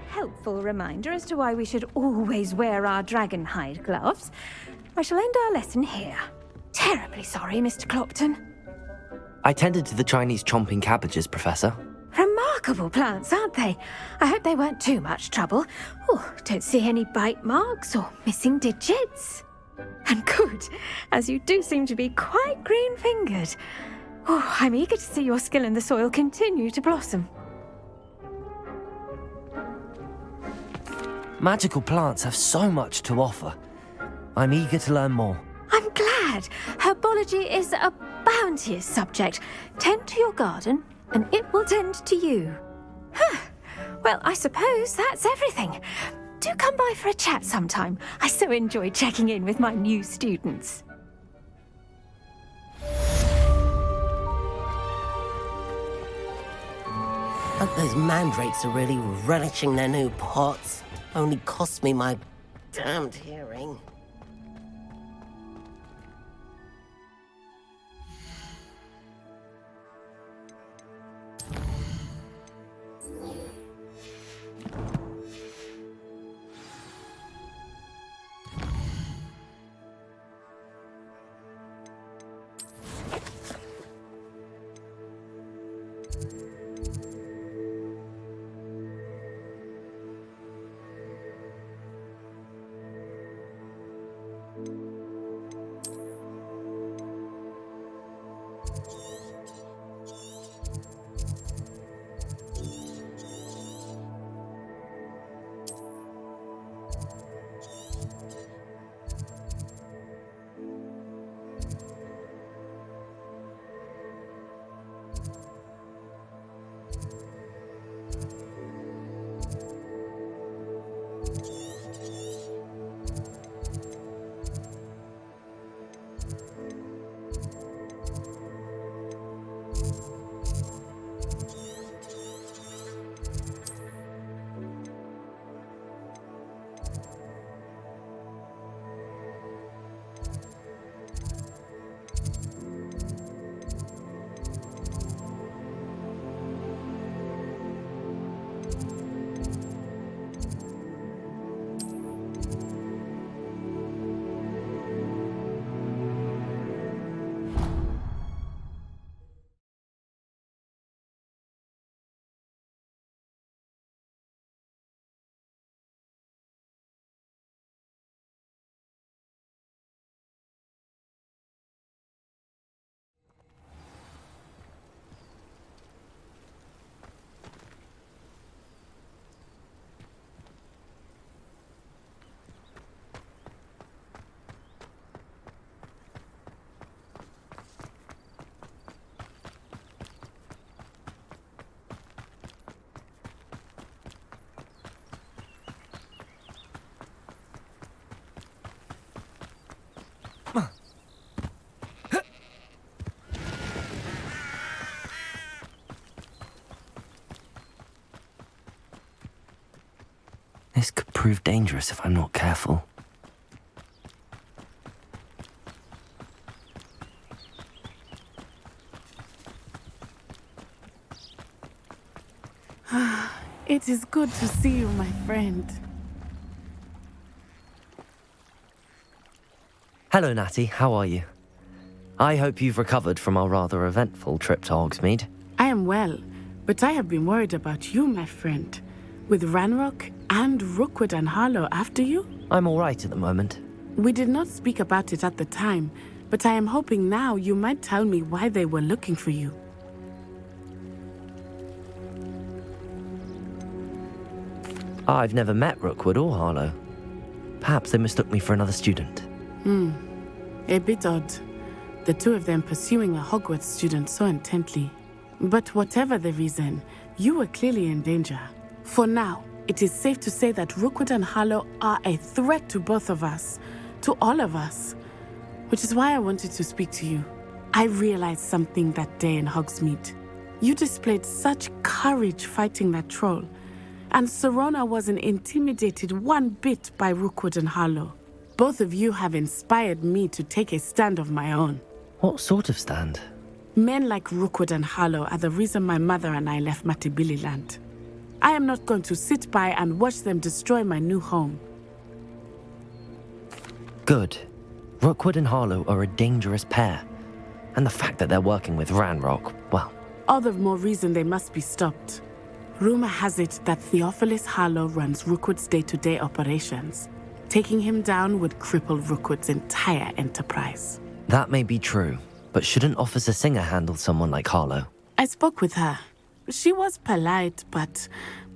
Helpful reminder as to why we should always wear our dragon hide gloves, I shall end our lesson here. Terribly sorry, Mr. Clopton.
I tended to the Chinese chomping cabbages, Professor.
Remarkable plants, aren't they? I hope they weren't too much trouble. Oh, don't see any bite marks or missing digits. And good, as you do seem to be quite green-fingered. Oh, I'm eager to see your skill in the soil continue to blossom.
Magical plants have so much to offer. I'm eager to learn more.
I'm glad. Herbology is a bounteous subject. Tend to your garden, and it will tend to you. Well, I suppose that's everything. Do come by for a chat sometime. I so enjoy checking in with my new students.
Hope those mandrakes are really relishing their new pots. Only cost me my damned hearing.
This could prove dangerous if I'm not careful.
It is good to see you, my friend.
Hello, Natty. How are you? I hope you've recovered from our rather eventful trip to Hogsmeade.
I am well, but I have been worried about you, my friend. With Ranrock and Rookwood and Harlow after you?
I'm all right at the moment.
We did not speak about it at the time, but I am hoping now you might tell me why they were looking for you.
I've never met Rookwood or Harlow. Perhaps they mistook me for another student.
A bit odd. The two of them pursuing a Hogwarts student so intently. But whatever the reason, you were clearly in danger. For now, it is safe to say that Rookwood and Harlow are a threat to both of us, to all of us. Which is why I wanted to speak to you. I realized something that day in Hogsmeade. You displayed such courage fighting that troll, and Serona wasn't intimidated one bit by Rookwood and Harlow. Both of you have inspired me to take a stand of my own.
What sort of stand?
Men like Rookwood and Harlow are the reason my mother and I left Matibili land. I am not going to sit by and watch them destroy my new home.
Good. Rookwood and Harlow are a dangerous pair. And the fact that they're working with Ranrock, well...
All the more reason they must be stopped. Rumor has it that Theophilus Harlow runs Rookwood's day-to-day operations. Taking him down would cripple Rookwood's entire enterprise.
That may be true, but shouldn't Officer Singer handle someone like Harlow?
I spoke with her. She was polite, but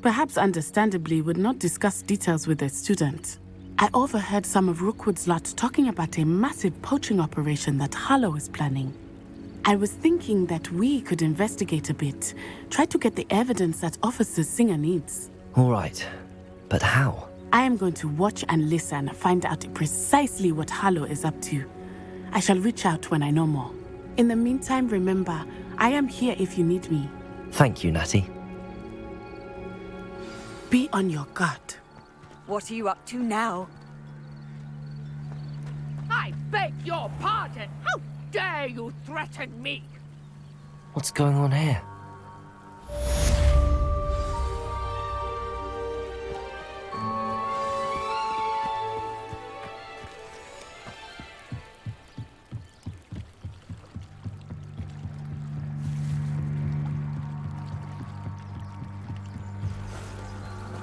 perhaps understandably would not discuss details with a student. I overheard some of Rookwood's lot talking about a massive poaching operation that Harlow is planning. I was thinking that we could investigate a bit, try to get the evidence that Officer Singer needs.
All right, but how?
I am going to watch and listen, find out precisely what Harlow is up to. I shall reach out when I know more. In the meantime, remember, I am here if you need me.
Thank you, Natty.
Be on your guard.
What are you up to now?
I beg your pardon! How dare you threaten me?
What's going on here?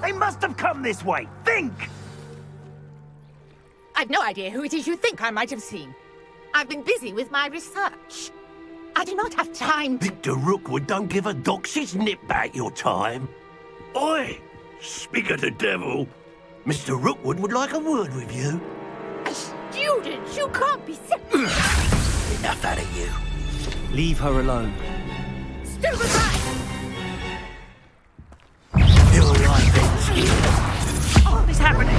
They must have come this way. Think!
I've no idea who it is you think I might have seen. I've been busy with my research. I do not have time to...
Victor Rookwood don't give a doxy's nip back your time. Oi! Speak of the devil. Mr. Rookwood would like a word with you.
A student? You can't be sick.
Enough out of you.
Leave her alone.
Stupid rat!
Your life ends here.
What is happening?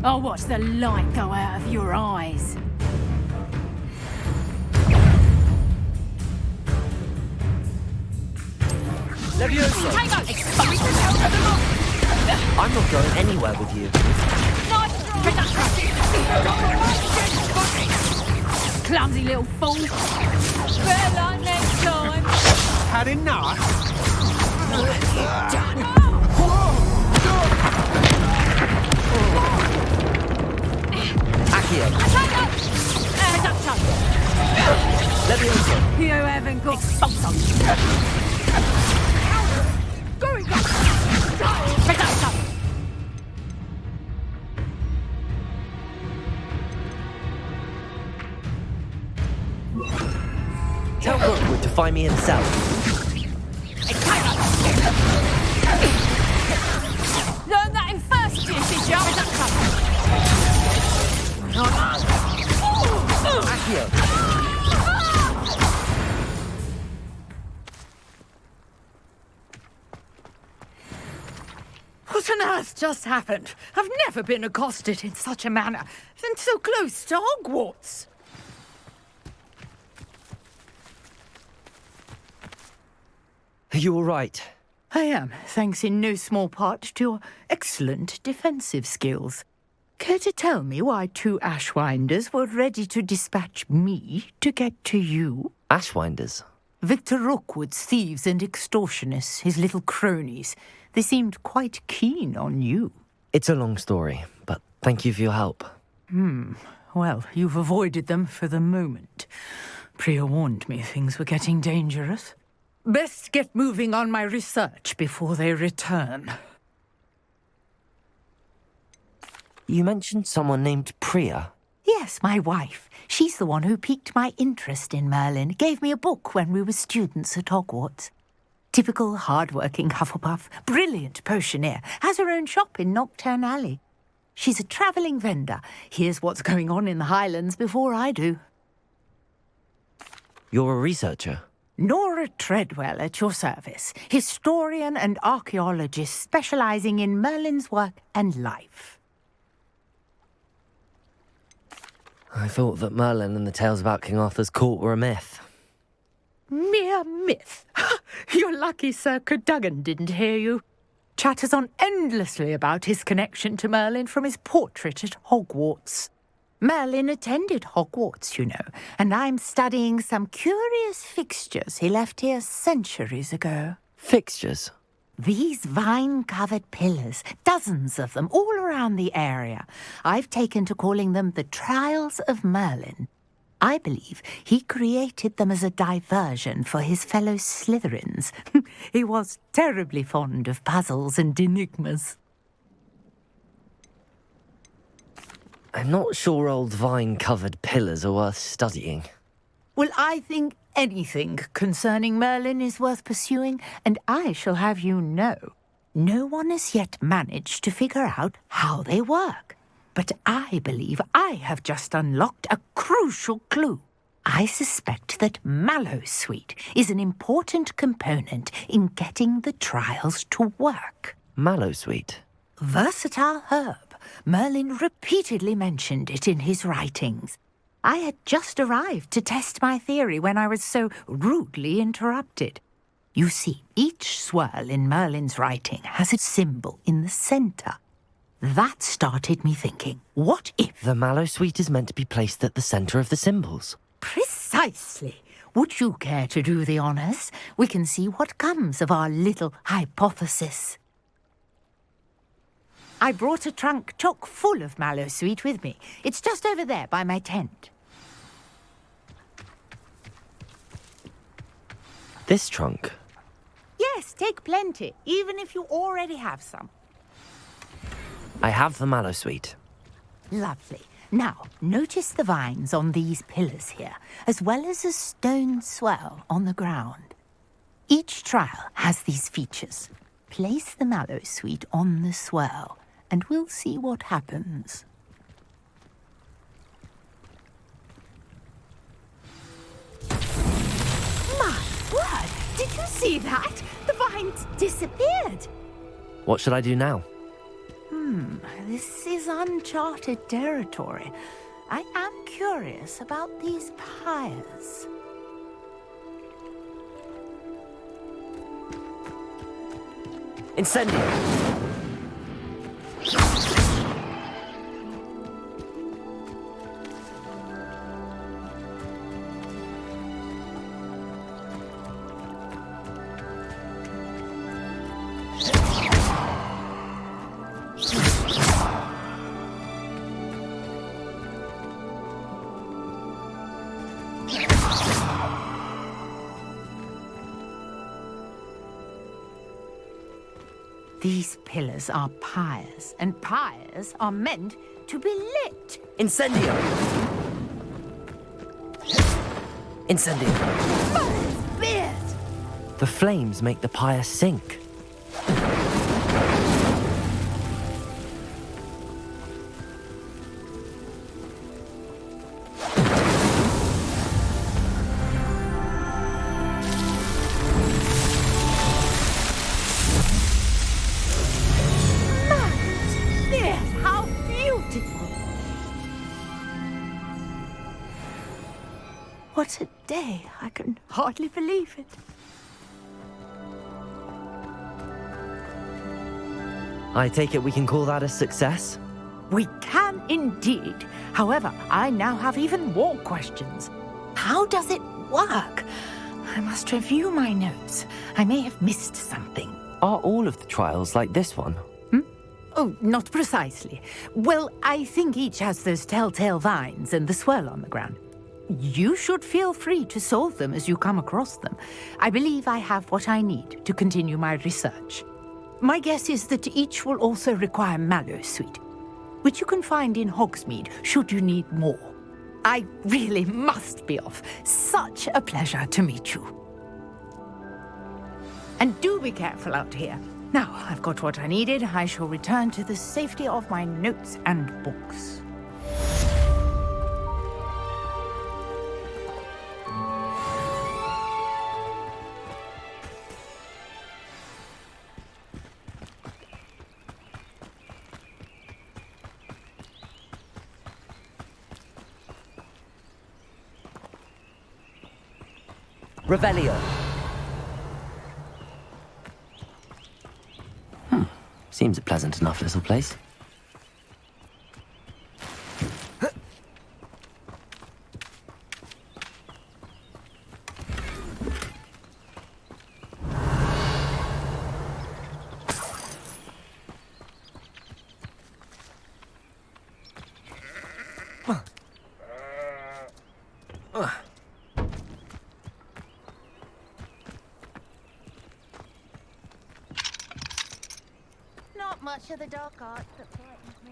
I'll watch the light go out of your eyes.
I'm not going anywhere with you.
Clumsy little fool. Better luck next time.
Had enough?
You haven't got
Tell Rookwood to find me himself.
learn that in first year, did you?
on earth just happened? I've never been accosted in such a manner, and so close to Hogwarts.
Are you all right?
I am, thanks in no small part to your excellent defensive skills. Care to tell me why 2 Ashwinders were ready to dispatch me to get to you?
Ashwinders?
Victor Rookwood's thieves and extortionists, his little cronies. They seemed quite keen on you.
It's a long story, but thank you for your help.
Well, you've avoided them for the moment. Priya warned me things were getting dangerous. Best get moving on my research before they return.
You mentioned someone named Priya.
Yes, my wife. She's the one who piqued my interest in Merlin. Gave me a book when we were students at Hogwarts. Typical hard-working Hufflepuff, brilliant potioneer, has her own shop in Knockturn Alley. She's a travelling vendor. Hears what's going on in the Highlands before I do.
You're a researcher?
Nora Treadwell at your service, historian and archaeologist specialising in Merlin's work and life.
I thought that Merlin and the tales about King Arthur's court were a myth.
Mere myth. You're lucky Sir Cadogan didn't hear you. Chatters on endlessly about his connection to Merlin from his portrait at Hogwarts. Merlin attended Hogwarts, you know, and I'm studying some curious fixtures he left here centuries ago.
Fixtures?
These vine-covered pillars, dozens of them, all around the area. I've taken to calling them the Trials of Merlin. I believe he created them as a diversion for his fellow Slytherins. He was terribly fond of puzzles and enigmas.
I'm not sure old vine-covered pillars are worth studying.
Well, I think anything concerning Merlin is worth pursuing, and I shall have you know, no one has yet managed to figure out how they work. But I believe I have just unlocked a crucial clue. I suspect that Mallowsweet is an important component in getting the trials to work.
Mallowsweet?
Versatile herb. Merlin repeatedly mentioned it in his writings. I had just arrived to test my theory when I was so rudely interrupted. You see, each swirl in Merlin's writing has a symbol in the centre. That started me thinking, what if...
The Mallowsweet is meant to be placed at the centre of the symbols.
Precisely. Would you care to do the honours? We can see what comes of our little hypothesis. I brought a trunk chock full of Mallowsweet with me. It's just over there by my tent.
This trunk?
Yes, take plenty, even if you already have some.
I have the Mallowsweet.
Lovely. Now, notice the vines on these pillars here, as well as a stone swell on the ground. Each trial has these features. Place the Mallowsweet on the swell, and we'll see what happens. My word! Did you see that? The vines disappeared!
What should I do now?
This is uncharted territory. I am curious about these pyres.
Incendio!
These pillars are pyres, and pyres are meant to be lit.
Incendio! Incendio!
Merlin's beard!
The flames make the pyre sink.
What a day. I can hardly believe it.
I take it we can call that a success?
We can indeed. However, I now have even more questions. How does it work? I must review my notes. I may have missed something.
Are all of the trials like this one?
Oh, not precisely. Well, I think each has those telltale vines and the swirl on the ground. You should feel free to solve them as you come across them. I believe I have what I need to continue my research. My guess is that each will also require mallow sweet, which you can find in Hogsmeade should you need more. I really must be off. Such a pleasure to meet you. And do be careful out here. Now I've got what I needed, I shall return to the safety of my notes and books.
Revelio. Seems a pleasant enough little place.
Not much of the dark art that frightens me.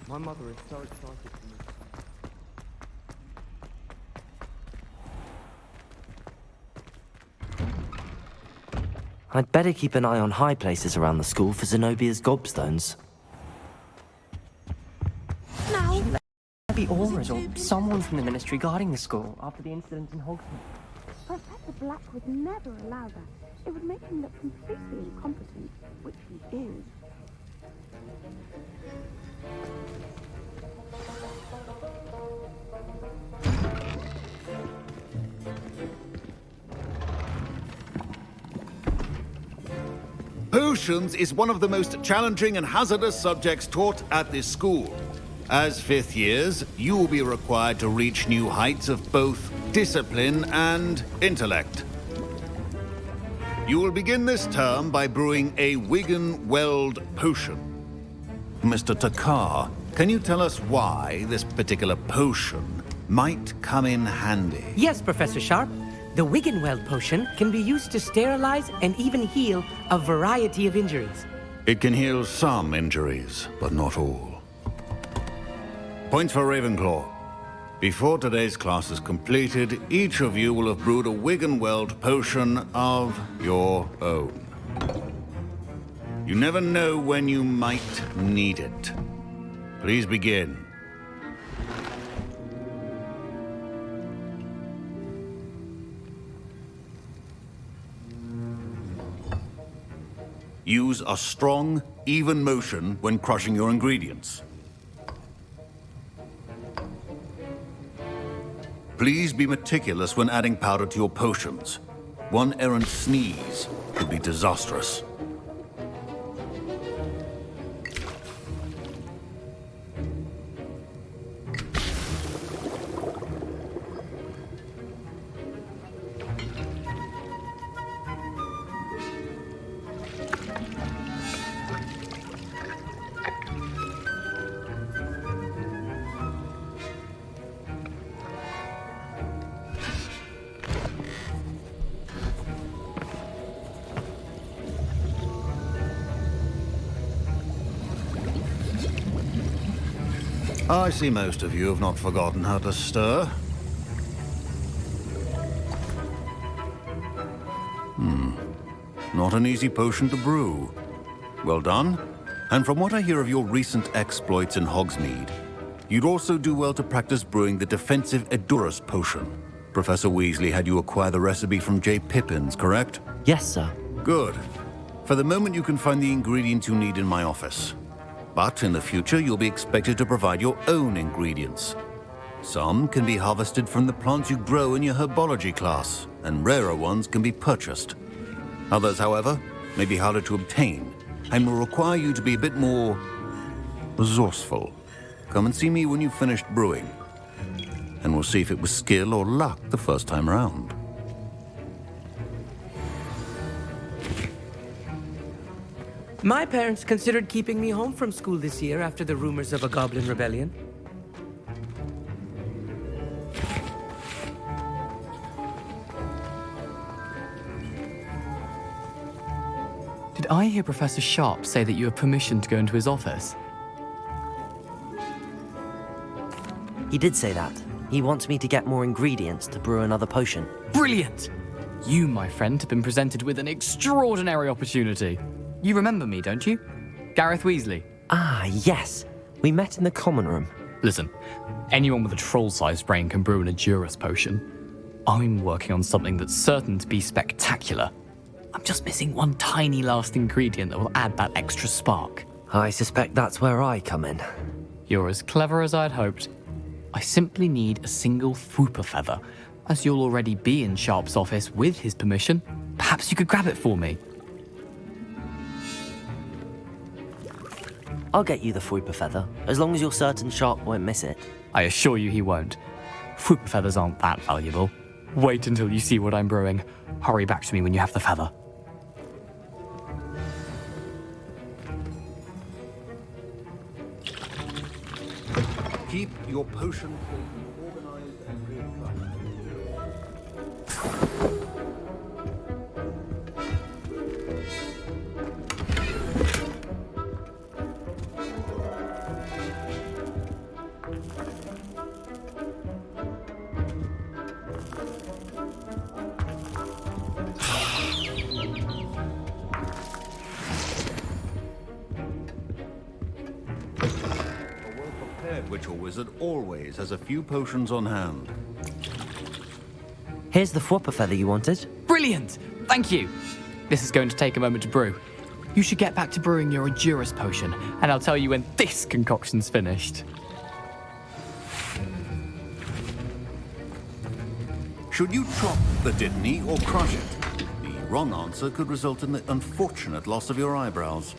My mother is so excited for me.
I'd better keep an eye on high places around the school for Zenobia's gobstones.
No. Maybe Aura's or someone from the ministry guarding the school after the incident in Hogsmeade.
Professor Black would never allow that. It would make him look completely incompetent, which he is.
Potions is one of the most challenging and hazardous subjects taught at this school. As fifth years, you will be required to reach new heights of both discipline and intellect. You will begin this term by brewing a Wigan-Weld potion. Mr. Takar, can you tell us why this particular potion might come in handy?
Yes, Professor Sharp. The Wigan-Weld potion can be used to sterilize and even heal a variety of injuries.
It can heal some injuries, but not all. Points for Ravenclaw. Before today's class is completed, each of you will have brewed a Wiggenweld potion of your own. You never know when you might need it. Please begin. Use a strong, even motion when crushing your ingredients. Please be meticulous when adding powder to your potions. One errant sneeze could be disastrous. I see most of you have not forgotten how to stir. Not an easy potion to brew. Well done. And from what I hear of your recent exploits in Hogsmeade, you'd also do well to practice brewing the defensive Edurus potion. Professor Weasley had you acquire the recipe from J. Pippins, correct?
Yes, sir.
Good. For the moment, you can find the ingredients you need in my office. But in the future, you'll be expected to provide your own ingredients. Some can be harvested from the plants you grow in your herbology class, and rarer ones can be purchased. Others, however, may be harder to obtain, and will require you to be a bit more resourceful. Come and see me when you've finished brewing, and we'll see if it was skill or luck the first time around.
My parents considered keeping me home from school this year after the rumors of a goblin rebellion.
Did I hear Professor Sharp say that you have permission to go into his office?
He did say that. He wants me to get more ingredients to brew another potion.
Brilliant! You, my friend, have been presented with an extraordinary opportunity. You remember me, don't you? Gareth Weasley.
Ah, yes. We met in the common room.
Listen, anyone with a troll-sized brain can brew an Edurus potion. I'm working on something that's certain to be spectacular. I'm just missing one tiny last ingredient that will add that extra spark.
I suspect that's where I come in.
You're as clever as I'd hoped. I simply need a single Fwooper feather. As you'll already be in Sharp's office with his permission, perhaps you could grab it for me.
I'll get you the Fwooper feather, as long as you're certain Sharp won't miss it.
I assure you he won't. Fwooper feathers aren't that valuable. Wait until you see what I'm brewing. Hurry back to me when you have the feather.
Keep your potion organized and real. Witch or wizard always has a few potions on hand.
Here's the Fwooper feather you wanted.
Brilliant! Thank you! This is going to take a moment to brew. You should get back to brewing your Edurus potion, and I'll tell you when this concoction's finished.
Should you chop the Dittany or crush it? The wrong answer could result in the unfortunate loss of your eyebrows.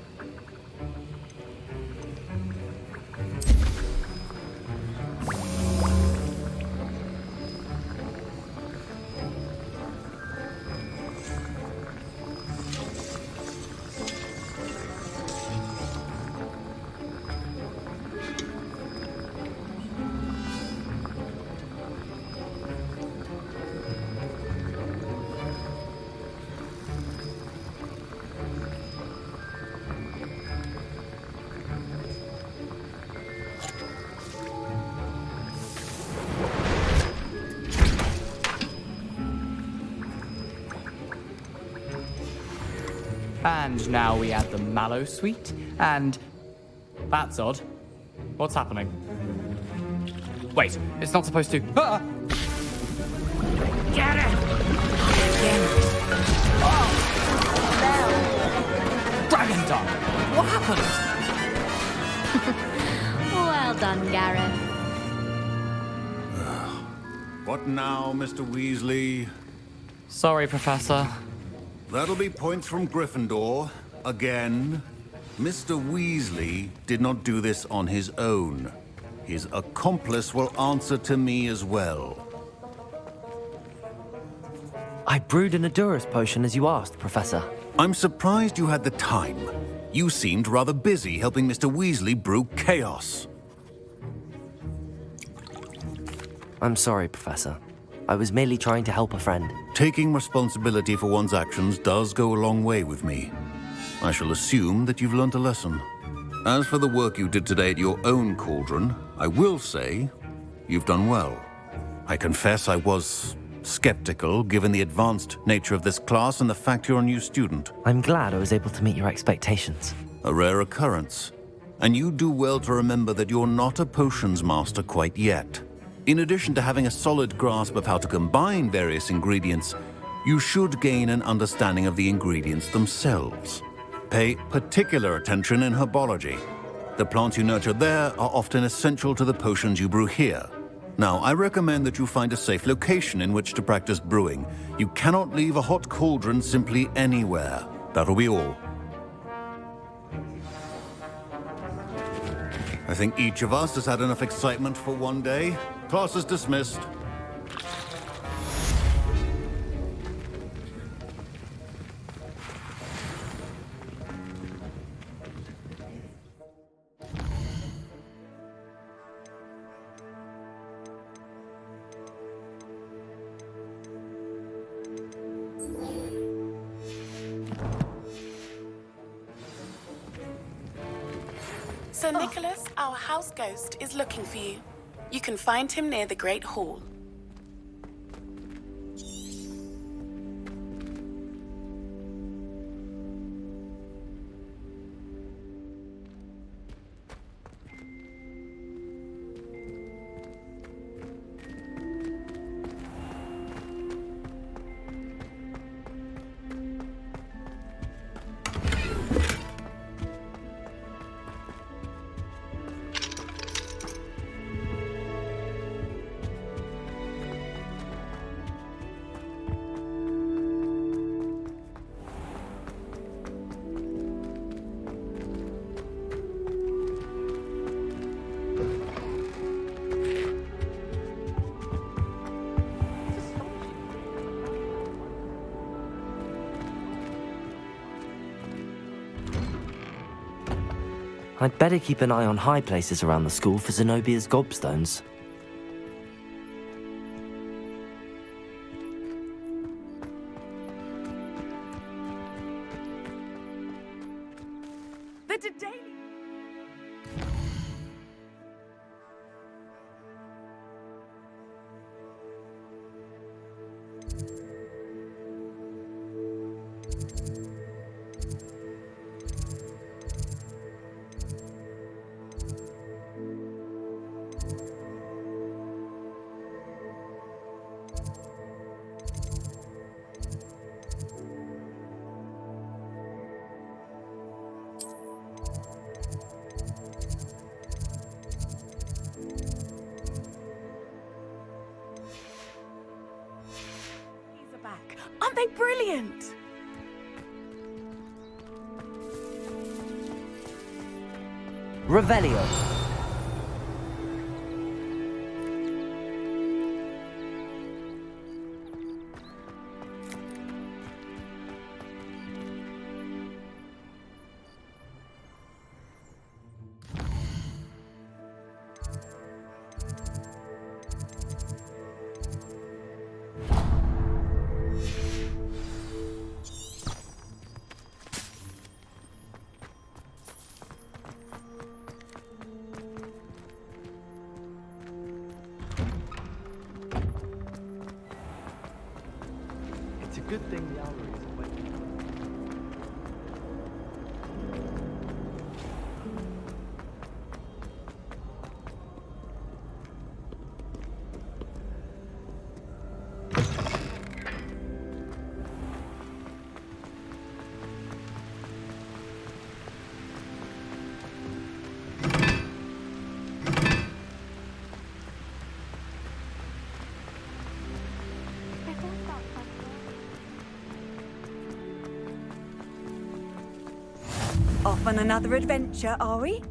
And now we add the mallow sweet, and... That's odd. What's happening? Wait, it's not supposed to... Ah!
Get it!
Dragon Tongue! What happened?
Well done, Gareth.
What now, Mr. Weasley?
Sorry, Professor.
That'll be points from Gryffindor. Again. Mr. Weasley did not do this on his own. His accomplice will answer to me as well.
I brewed an Adurus potion as you asked, Professor.
I'm surprised you had the time. You seemed rather busy helping Mr. Weasley brew chaos.
I'm sorry, Professor. I was merely trying to help a friend.
Taking responsibility for one's actions does go a long way with me. I shall assume that you've learnt a lesson. As for the work you did today at your own cauldron, I will say you've done well. I confess I was skeptical, given the advanced nature of this class and the fact you're a new student.
I'm glad I was able to meet your expectations.
A rare occurrence. And you do well to remember that you're not a potions master quite yet. In addition to having a solid grasp of how to combine various ingredients, you should gain an understanding of the ingredients themselves. Pay particular attention in herbology. The plants you nurture there are often essential to the potions you brew here. Now, I recommend that you find a safe location in which to practice brewing. You cannot leave a hot cauldron simply anywhere. That'll be all. I think each of us has had enough excitement for one day. Class is dismissed.
Sir Nicholas, our house ghost, is looking for you. You can find him near the Great Hall.
I'd better keep an eye on high places around the school for Zenobia's gobstones.
Aren't they brilliant?
Revelio.
It's a good thing the Owlery is awake.
Off on another adventure, are we?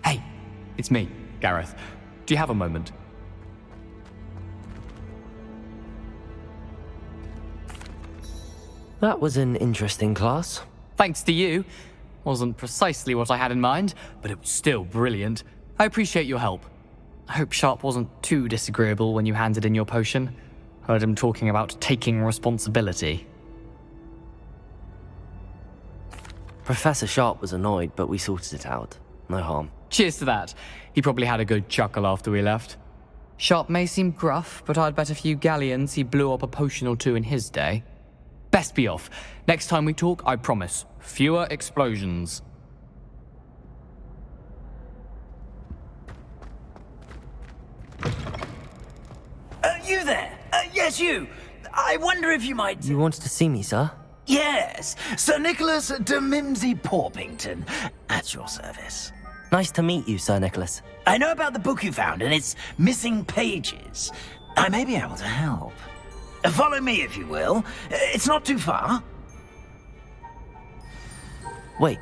Hey, it's me, Gareth. Do you have a moment?
That was an interesting class.
Thanks to you. Wasn't precisely what I had in mind, but it was still brilliant. I appreciate your help. I hope Sharp wasn't too disagreeable when you handed in your potion. Heard him talking about taking responsibility.
Professor Sharp was annoyed, but we sorted it out. No harm.
Cheers to that. He probably had a good chuckle after we left. Sharp may seem gruff, but I'd bet a few galleons he blew up a potion or two in his day. Best be off. Next time we talk, I promise, fewer explosions.
You there? Yes, you. I wonder if you might...
You wanted to see me, sir?
Yes, Sir Nicholas de Mimsy Porpington, at your service.
Nice to meet you, Sir Nicholas.
I know about the book you found and its missing pages. I may be able to help. Follow me, if you will. It's not too far.
Wait,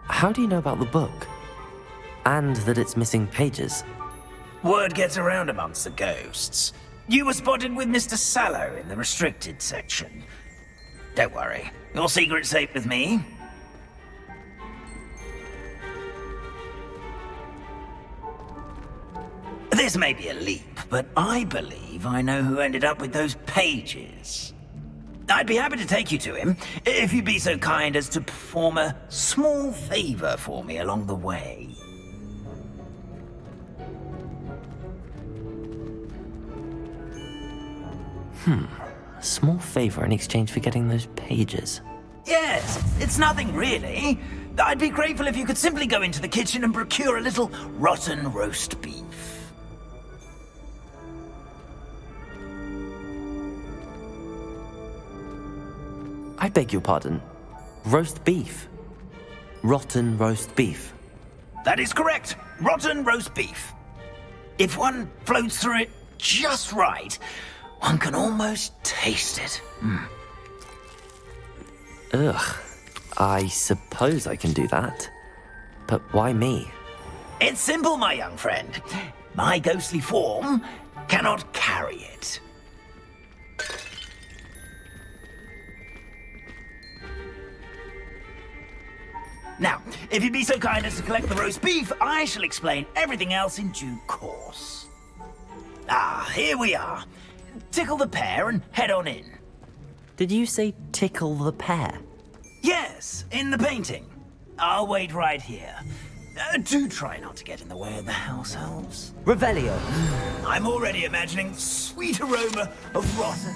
how do you know about the book? And that it's missing pages?
Word gets around amongst the ghosts. You were spotted with Mr. Sallow in the restricted section. Don't worry, your secret's safe with me. This may be a leap, but I believe I know who ended up with those pages. I'd be happy to take you to him, if you'd be so kind as to perform a small favor for me along the way.
A small favor in exchange for getting those pages.
Yes, it's nothing really. I'd be grateful if you could simply go into the kitchen and procure a little rotten roast beef.
I beg your pardon. Roast beef. Rotten roast beef.
That is correct. Rotten roast beef. If one floats through it just right, one can almost taste it.
Ugh. I suppose I can do that. But why me?
It's simple, my young friend. My ghostly form cannot carry it. Now, if you'd be so kind as to collect the roast beef, I shall explain everything else in due course. Ah, here we are. Tickle the pear and head on in.
Did you say tickle the pear?
Yes, in the painting. I'll wait right here. Do try not to get in the way of the house elves.
Revelio.
I'm already imagining the sweet aroma of rotten.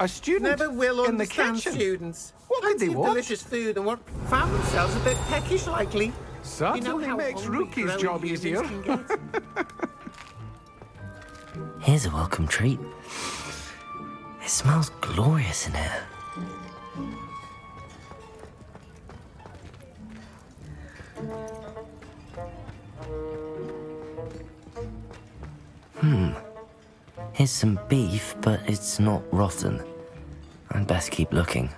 A student
never will
in the
understand
kitchen.
students.
What did they
Plenty of
want?
delicious food and found themselves a bit peckish likely.
Certainly makes Rookie's job easier.
Here's a welcome treat. It smells glorious in here. Here's some beef, but it's not rotten. I'd best keep looking.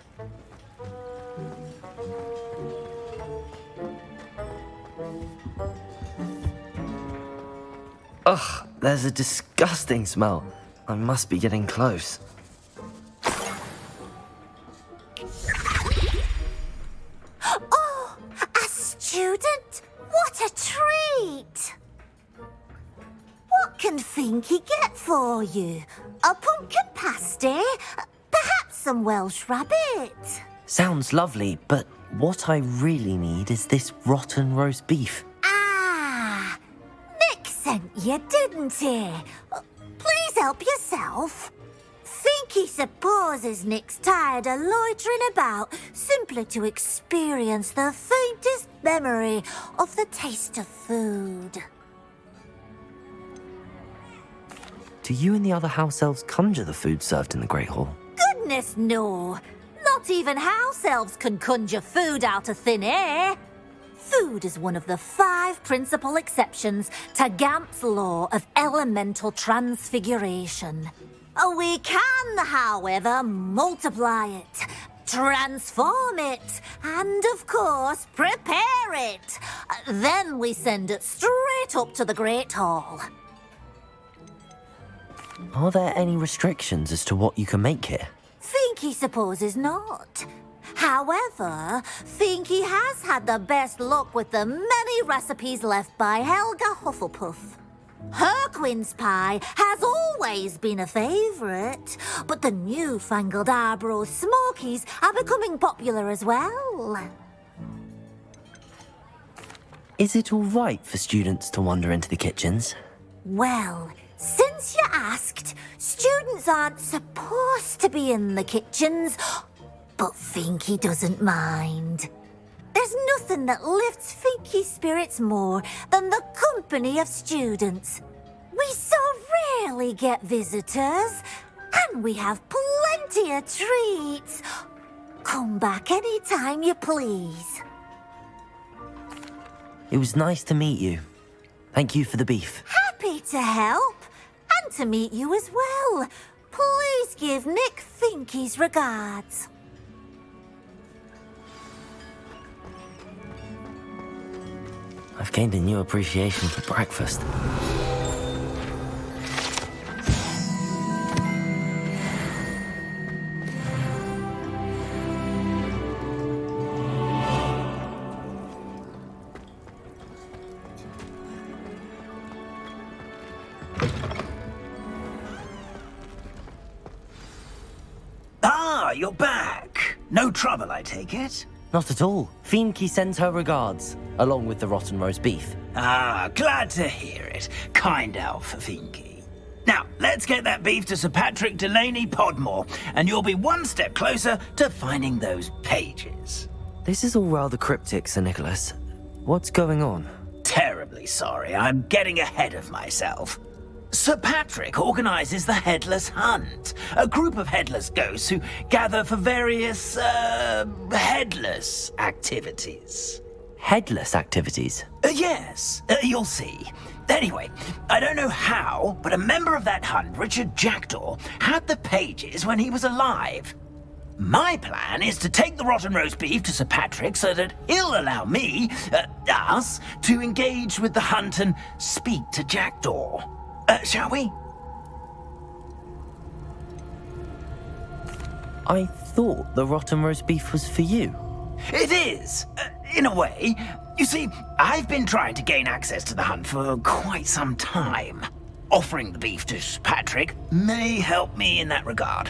Ugh, there's a disgusting smell. I must be getting close.
Oh, a student? What a treat! What can Finky get for you? A pumpkin pasty? Perhaps some Welsh rabbit?
Sounds lovely, but what I really need is this rotten roast beef.
Ah, Nick sent you, didn't he? Please help yourself. Finky supposes Nick's tired of loitering about simply to experience the faintest memory of the taste of food.
do you and the other house elves conjure the food served in the Great Hall?
Goodness, no. Not even house elves can conjure food out of thin air. Food is one of the 5 principal exceptions to Gamp's law of elemental transfiguration. We can, however, multiply it, transform it, and of course, prepare it. Then we send it straight up to the Great Hall.
Are there any restrictions as to what you can make here?
Finky supposes not. However, Finky has had the best luck with the many recipes left by Helga Hufflepuff. Her quince pie has always been a favourite, but the newfangled Arbroath Smokies are becoming popular as well.
Is it all right for students to wander into the kitchens?
Well, since you asked, students aren't supposed to be in the kitchens, but Finky doesn't mind. There's nothing that lifts Finky's spirits more than the company of students. We so rarely get visitors, and we have plenty of treats. Come back any time you please.
It was nice to meet you. Thank you for the beef.
Happy to help, and to meet you as well. Please give Nick Finky's regards.
I've gained a new appreciation for breakfast.
Ah, you're back. No trouble, I take it?
Not at all. Finky sends her regards, along with the rotten roast beef.
Ah, glad to hear it. Kind elf for Finky. Now, let's get that beef to Sir Patrick Delaney Podmore, and you'll be one step closer to finding those pages.
This is all rather cryptic, Sir Nicholas. What's going on?
Terribly sorry, I'm getting ahead of myself. Sir Patrick organises the Headless Hunt, a group of headless ghosts who gather for various, headless activities.
Headless activities?
Yes, you'll see. Anyway, I don't know how, but a member of that hunt, Richard Jackdaw, had the pages when he was alive. My plan is to take the rotten roast beef to Sir Patrick so that he'll allow me, us, to engage with the hunt and speak to Jackdaw. Shall we?
I thought the rotten roast beef was for you.
It is, in a way. You see, I've been trying to gain access to the hunt for quite some time. Offering the beef to Sir Patrick may help me in that regard.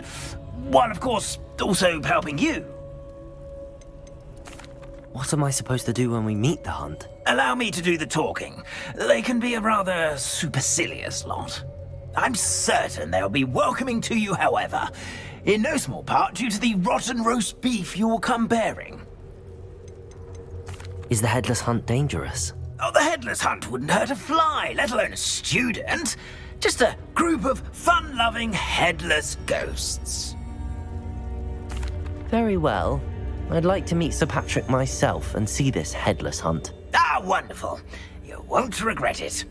While, of course, also helping you.
What am I supposed to do when we meet the hunt?
Allow me to do the talking. They can be a rather supercilious lot. I'm certain they'll be welcoming to you, however, in no small part due to the rotten roast beef you'll come bearing.
Is the Headless Hunt dangerous?
Oh, the Headless Hunt wouldn't hurt a fly, let alone a student. Just a group of fun-loving headless ghosts.
Very well. I'd like to meet Sir Patrick myself and see this Headless Hunt.
Ah, wonderful. You won't regret it.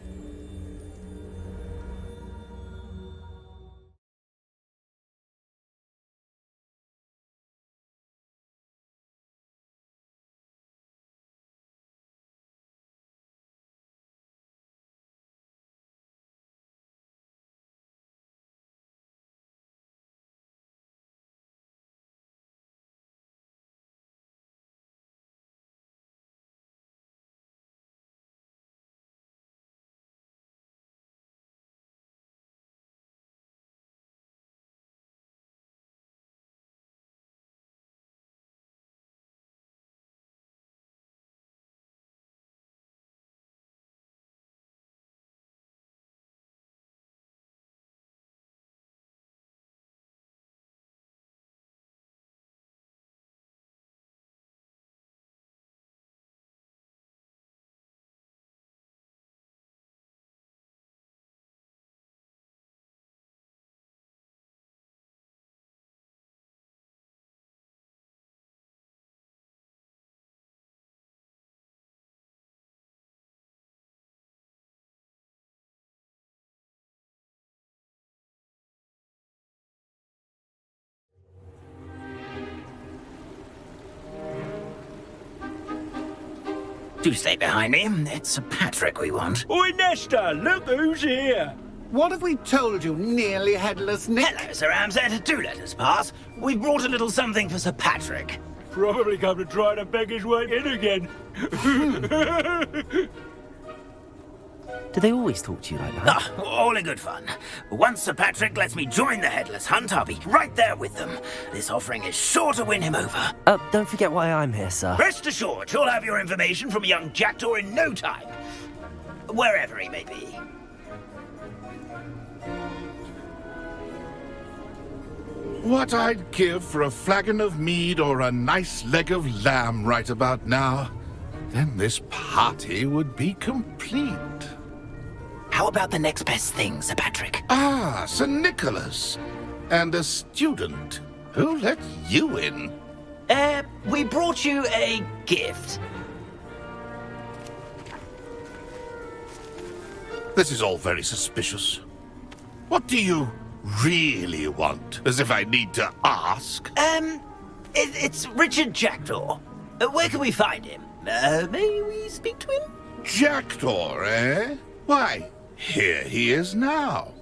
Do stay behind me. It's Sir Patrick we want.
Oi, Nesta, look who's here. What have we told you, nearly headless Nick?
Hello, Sir Ramsed. Do let us pass. We've brought a little something for Sir Patrick.
Probably come to try to beg his way in again.
Do they always talk to you like that?
All in good fun. Once Sir Patrick lets me join the Headless Hunt, I'll be right there with them. This offering is sure to win him over.
Don't forget why I'm here, sir.
Rest assured, you'll have your information from young Jackdaw in no time. Wherever he may be.
What I'd give for a flagon of mead or a nice leg of lamb right about now. Then this party would be complete.
How about the next best thing, Sir Patrick?
Ah, Sir Nicholas. And a student. Who let you in?
We brought you a gift.
This is all very suspicious. What do you really want? As if I need to ask.
It's Richard Jackdaw. Where can we find him? May we speak to him?
Jackdaw, eh? Why, here he is now.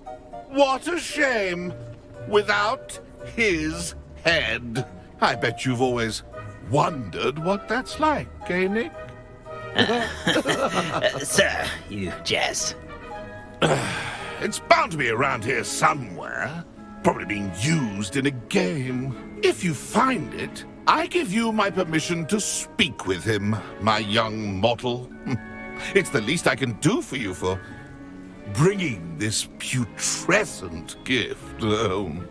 What a shame. Without his head. I bet you've always wondered what that's like, eh, Nick?
Sir, you jest.
It's bound to be around here somewhere. Probably being used in a game. If you find it, I give you my permission to speak with him, my young mortal. It's the least I can do for you for bringing this putrescent gift home.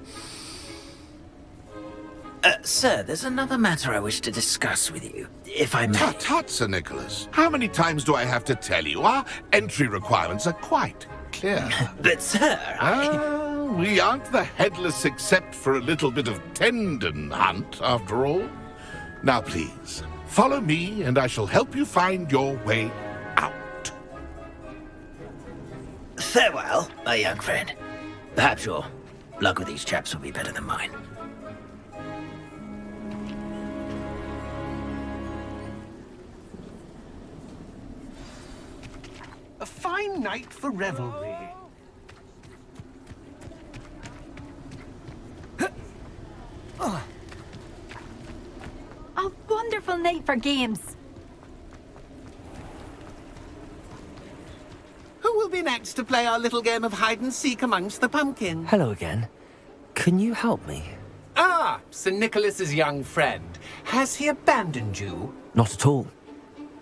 Sir, there's another matter I wish to discuss with you, if I may.
Tut, Sir Nicholas. How many times do I have to tell you? Our entry requirements are quite clear.
But, sir,
we aren't the Headless except for a little bit of tendon hunt, after all. Now, please, follow me, and I shall help you find your way out.
Farewell, my young friend. Perhaps your luck with these chaps will be better than mine.
A fine night for revelry.
A wonderful night for games.
Who will be next to play our little game of hide-and-seek amongst the pumpkins?
Hello again. Can you help me?
Ah, Sir Nicholas's young friend. Has he abandoned you?
Not at all.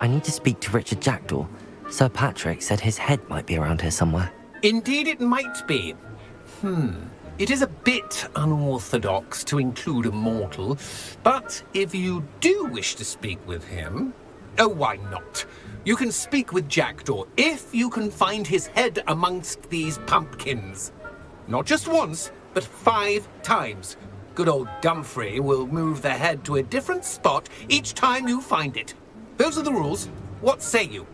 I need to speak to Richard Jackdaw. Sir Patrick said his head might be around here somewhere.
Indeed it might be. It is a bit unorthodox to include a mortal, but if you do wish to speak with him, oh, why not? You can speak with Jackdaw if you can find his head amongst these pumpkins. Not just once, but 5 times. Good old Dumfrey will move the head to a different spot each time you find it. Those are the rules. What say you?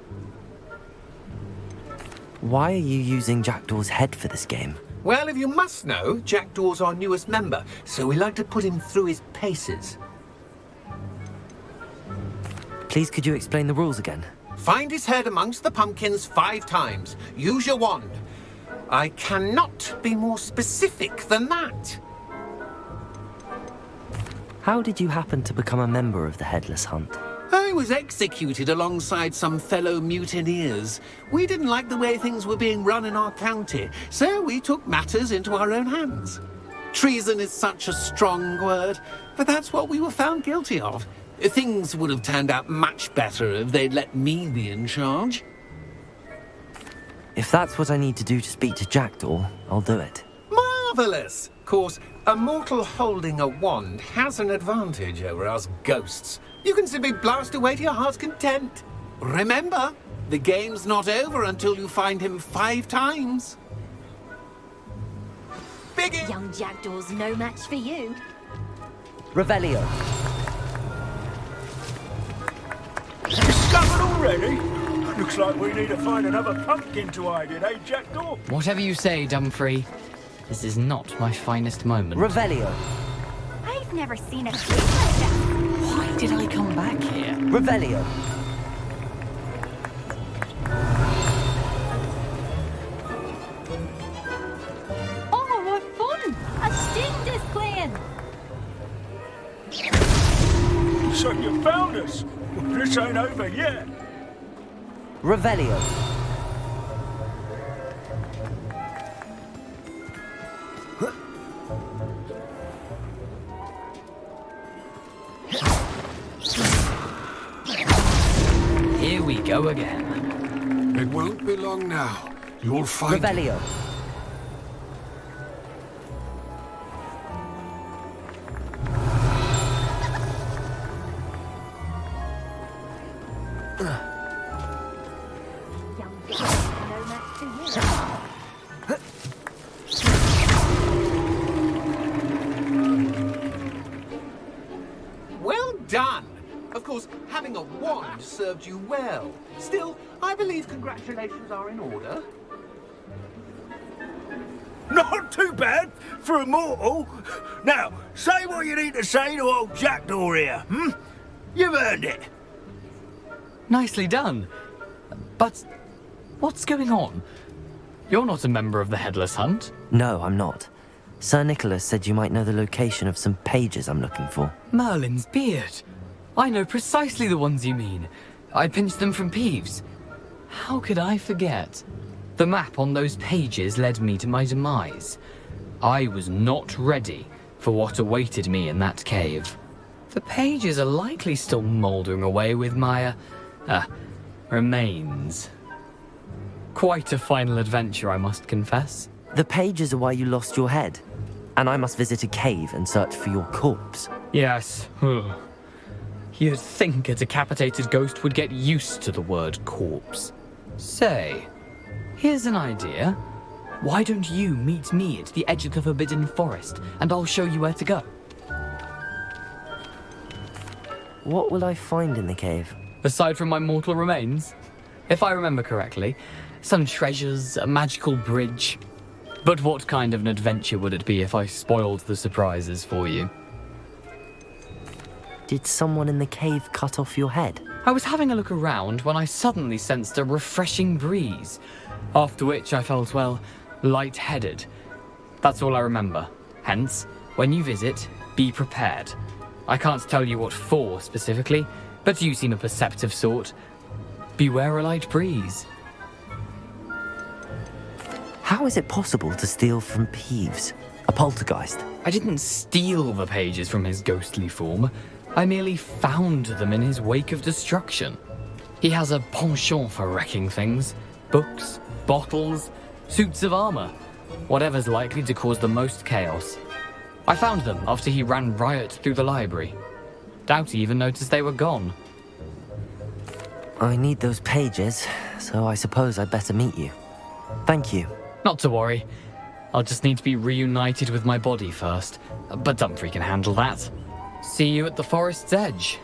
Why are you using Jackdaw's head for this game?
Well, if you must know, Jackdaw's our newest member, so we like to put him through his paces.
Please, could you explain the rules again?
Find his head amongst the pumpkins 5 times. Use your wand. I cannot be more specific than that.
How did you happen to become a member of the Headless Hunt?
I was executed alongside some fellow mutineers. We didn't like the way things were being run in our county, so we took matters into our own hands. Treason is such a strong word, but that's what we were found guilty of. Things would have turned out much better if they'd let me be in charge.
If that's what I need to do to speak to Jackdaw, I'll do it.
Marvellous! Of course, a mortal holding a wand has an advantage over us ghosts. You can simply blast away to your heart's content. Remember, the game's not over until you find him 5 times. Biggie!
Young Jackdaw's no match for you.
Revelio.
Discovered already? Looks like we need to find another pumpkin to hide in, eh, Jackdaw?
Whatever you say, Dumfrey. This is not my finest moment.
Revelio.
I've never seen a place like that.
Why did I come back here?
Revelio.
So you found us. Well, this ain't over yet.
Revelio.
Here we go again.
It won't be long now. You'll find
Revelio.
Well done! Of course, having a wand served you well. Still, I believe congratulations are in order.
Not too bad for a mortal. Now, say what you need to say to old Jackdaw here, hmm? You've earned it.
Nicely done. But what's going on? You're not a member of the Headless Hunt.
No, I'm not. Sir Nicholas said you might know the location of some pages I'm looking for.
Merlin's beard. I know precisely the ones you mean. I pinched them from Peeves. How could I forget? The map on those pages led me to my demise. I was not ready for what awaited me in that cave. The pages are likely still mouldering away with my, remains. Quite a final adventure, I must confess.
The pages are why you lost your head, and I must visit a cave and search for your corpse.
Yes. You'd think a decapitated ghost would get used to the word corpse. Say, here's an idea. Why don't you meet me at the edge of the Forbidden Forest, and I'll show you where to go?
What will I find in the cave?
Aside from my mortal remains? If I remember correctly, some treasures, a magical bridge. But what kind of an adventure would it be if I spoiled the surprises for you?
Did someone in the cave cut off your head?
I was having a look around when I suddenly sensed a refreshing breeze, after which I felt, well, lightheaded. That's all I remember. Hence, when you visit, be prepared. I can't tell you what for specifically, but you seem a perceptive sort. Beware a light breeze.
How is it possible to steal from Peeves, a poltergeist?
I didn't steal the pages from his ghostly form. I merely found them in his wake of destruction. He has a penchant for wrecking things. Books, bottles, suits of armor. Whatever's likely to cause the most chaos. I found them after he ran riot through the library. Doubt he even noticed they were gone.
I need those pages, so I suppose I'd better meet you. Thank you.
Not to worry. I'll just need to be reunited with my body first. But Dumfries can handle that. See you at the forest's edge.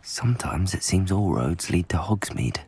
Sometimes it seems all roads lead to Hogsmeade.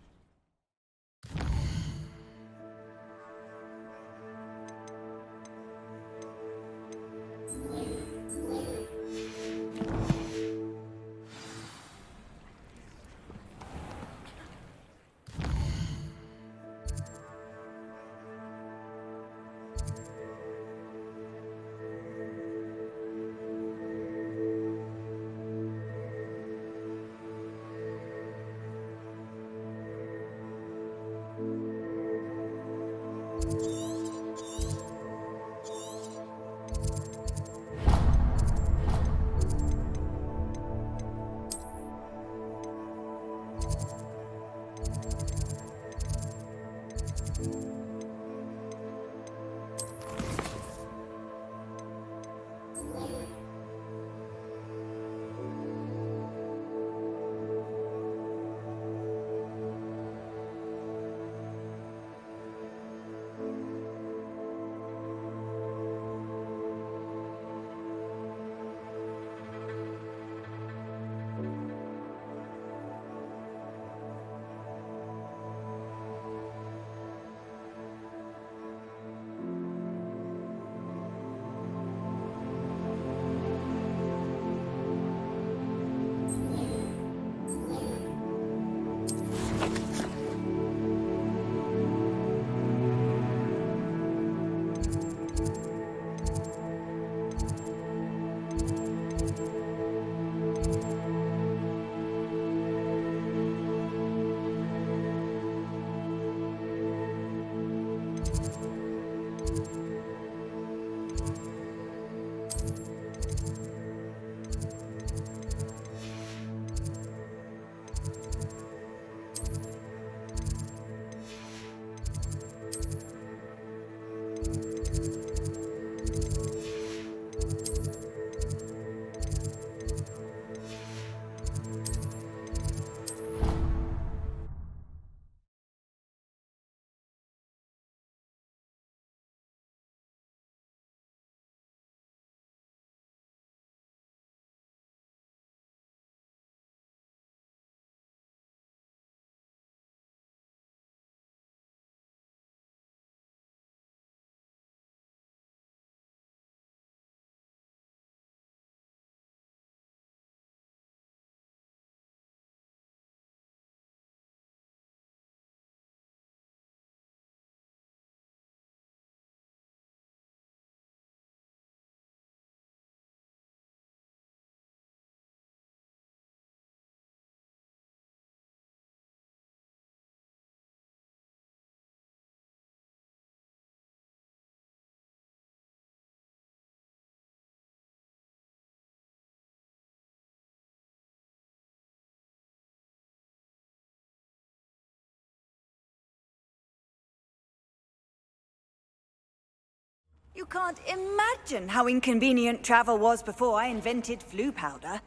You can't imagine how inconvenient travel was before I invented flu powder.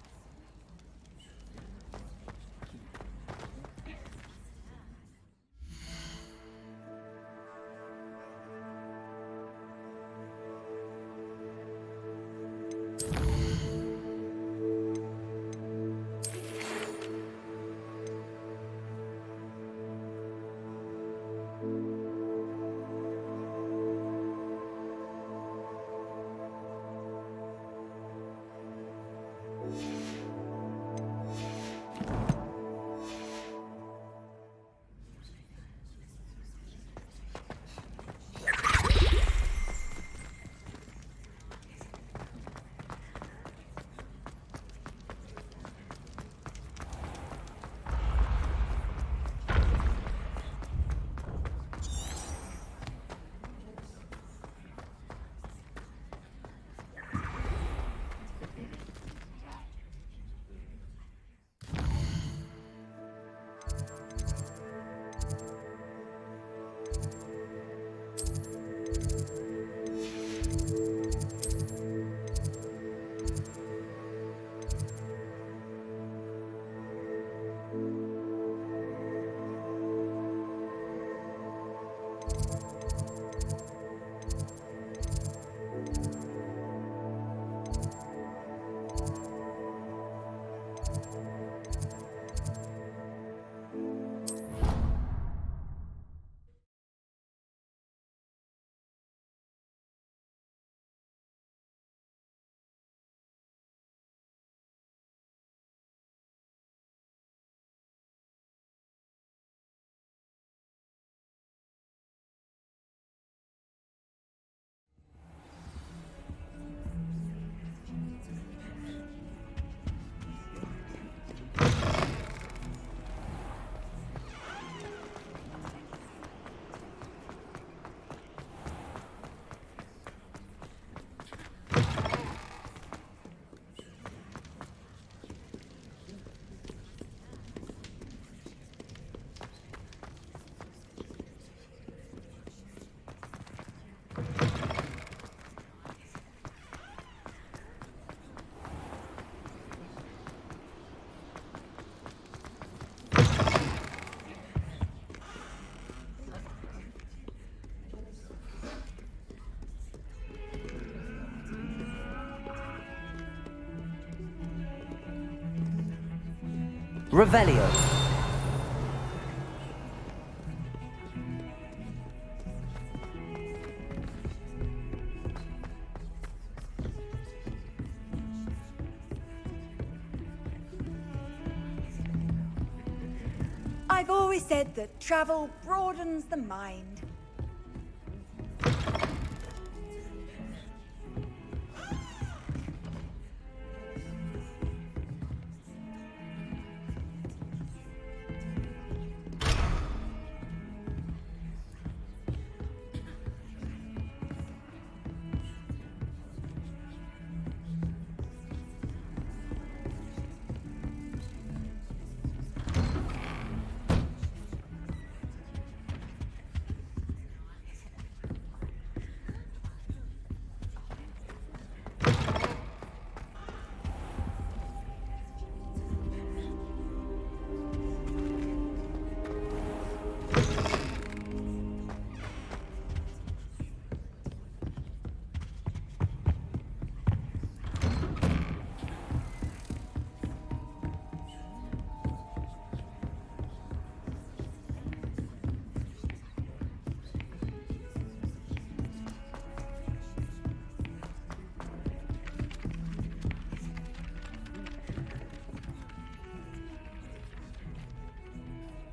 Revelio.
I've always said that travel broadens the mind.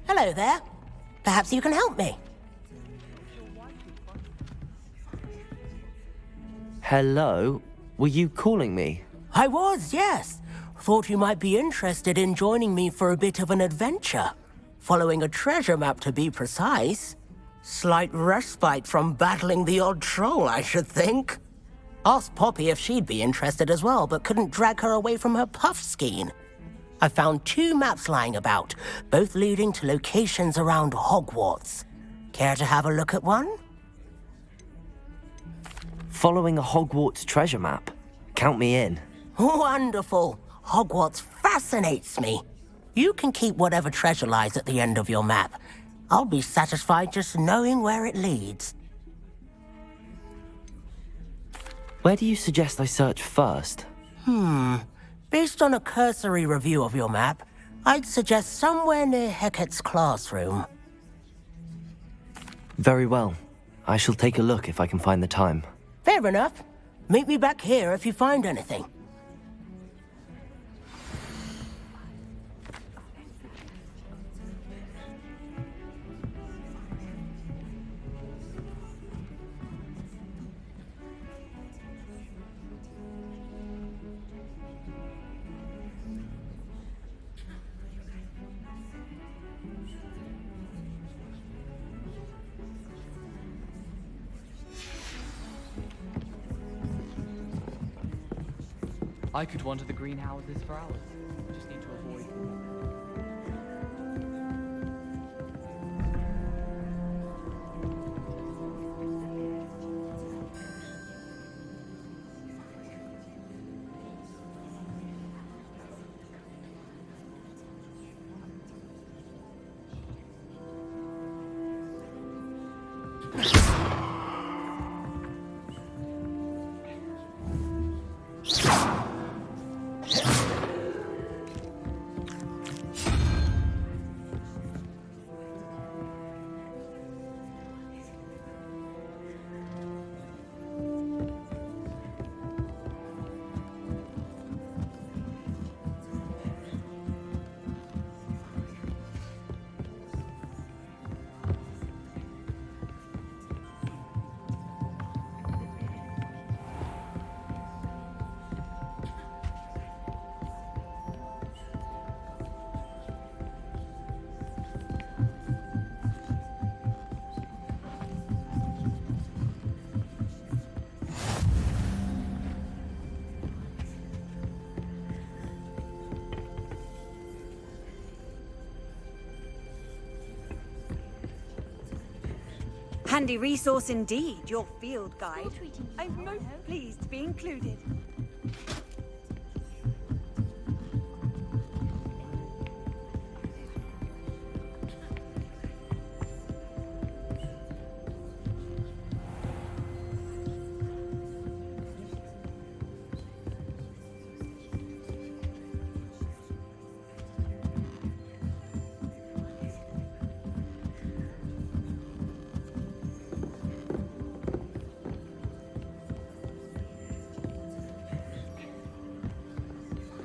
Hello there. Perhaps you can help me.
Hello? Were you calling me?
I was, yes. Thought you might be interested in joining me for a bit of an adventure. Following a treasure map, to be precise. Slight respite from battling the odd troll, I should think. Asked Poppy if she'd be interested as well, but couldn't drag her away from her puff skein. I found 2 maps lying about, both leading to locations around Hogwarts. Care to have a look at one?
Following a Hogwarts treasure map. Count me in.
Wonderful. Hogwarts fascinates me. You can keep whatever treasure lies at the end of your map. I'll be satisfied just knowing where it leads.
Where do you suggest I search first?
Based on a cursory review of your map, I'd suggest somewhere near Hecat's classroom.
Very well. I shall take a look if I can find the time.
Fair enough. Meet me back here if you find anything.
I could wander the greenhouses for hours. Just need to avoid.
Handy resource indeed, your field guide. I'm most pleased to be included.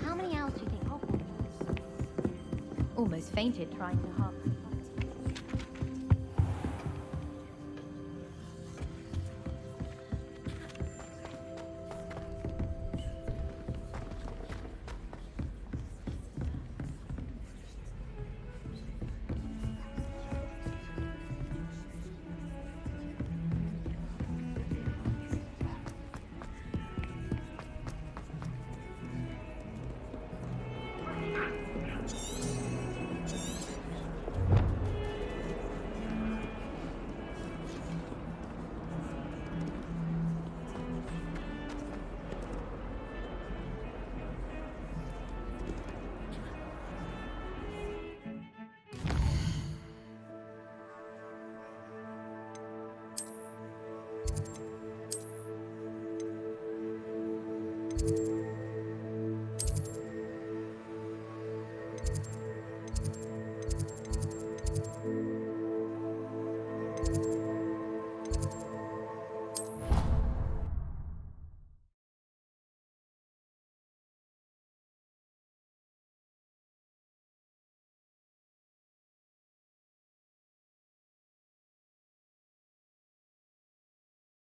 How many hours do you think Hogwarts was? Almost fainted trying to hop.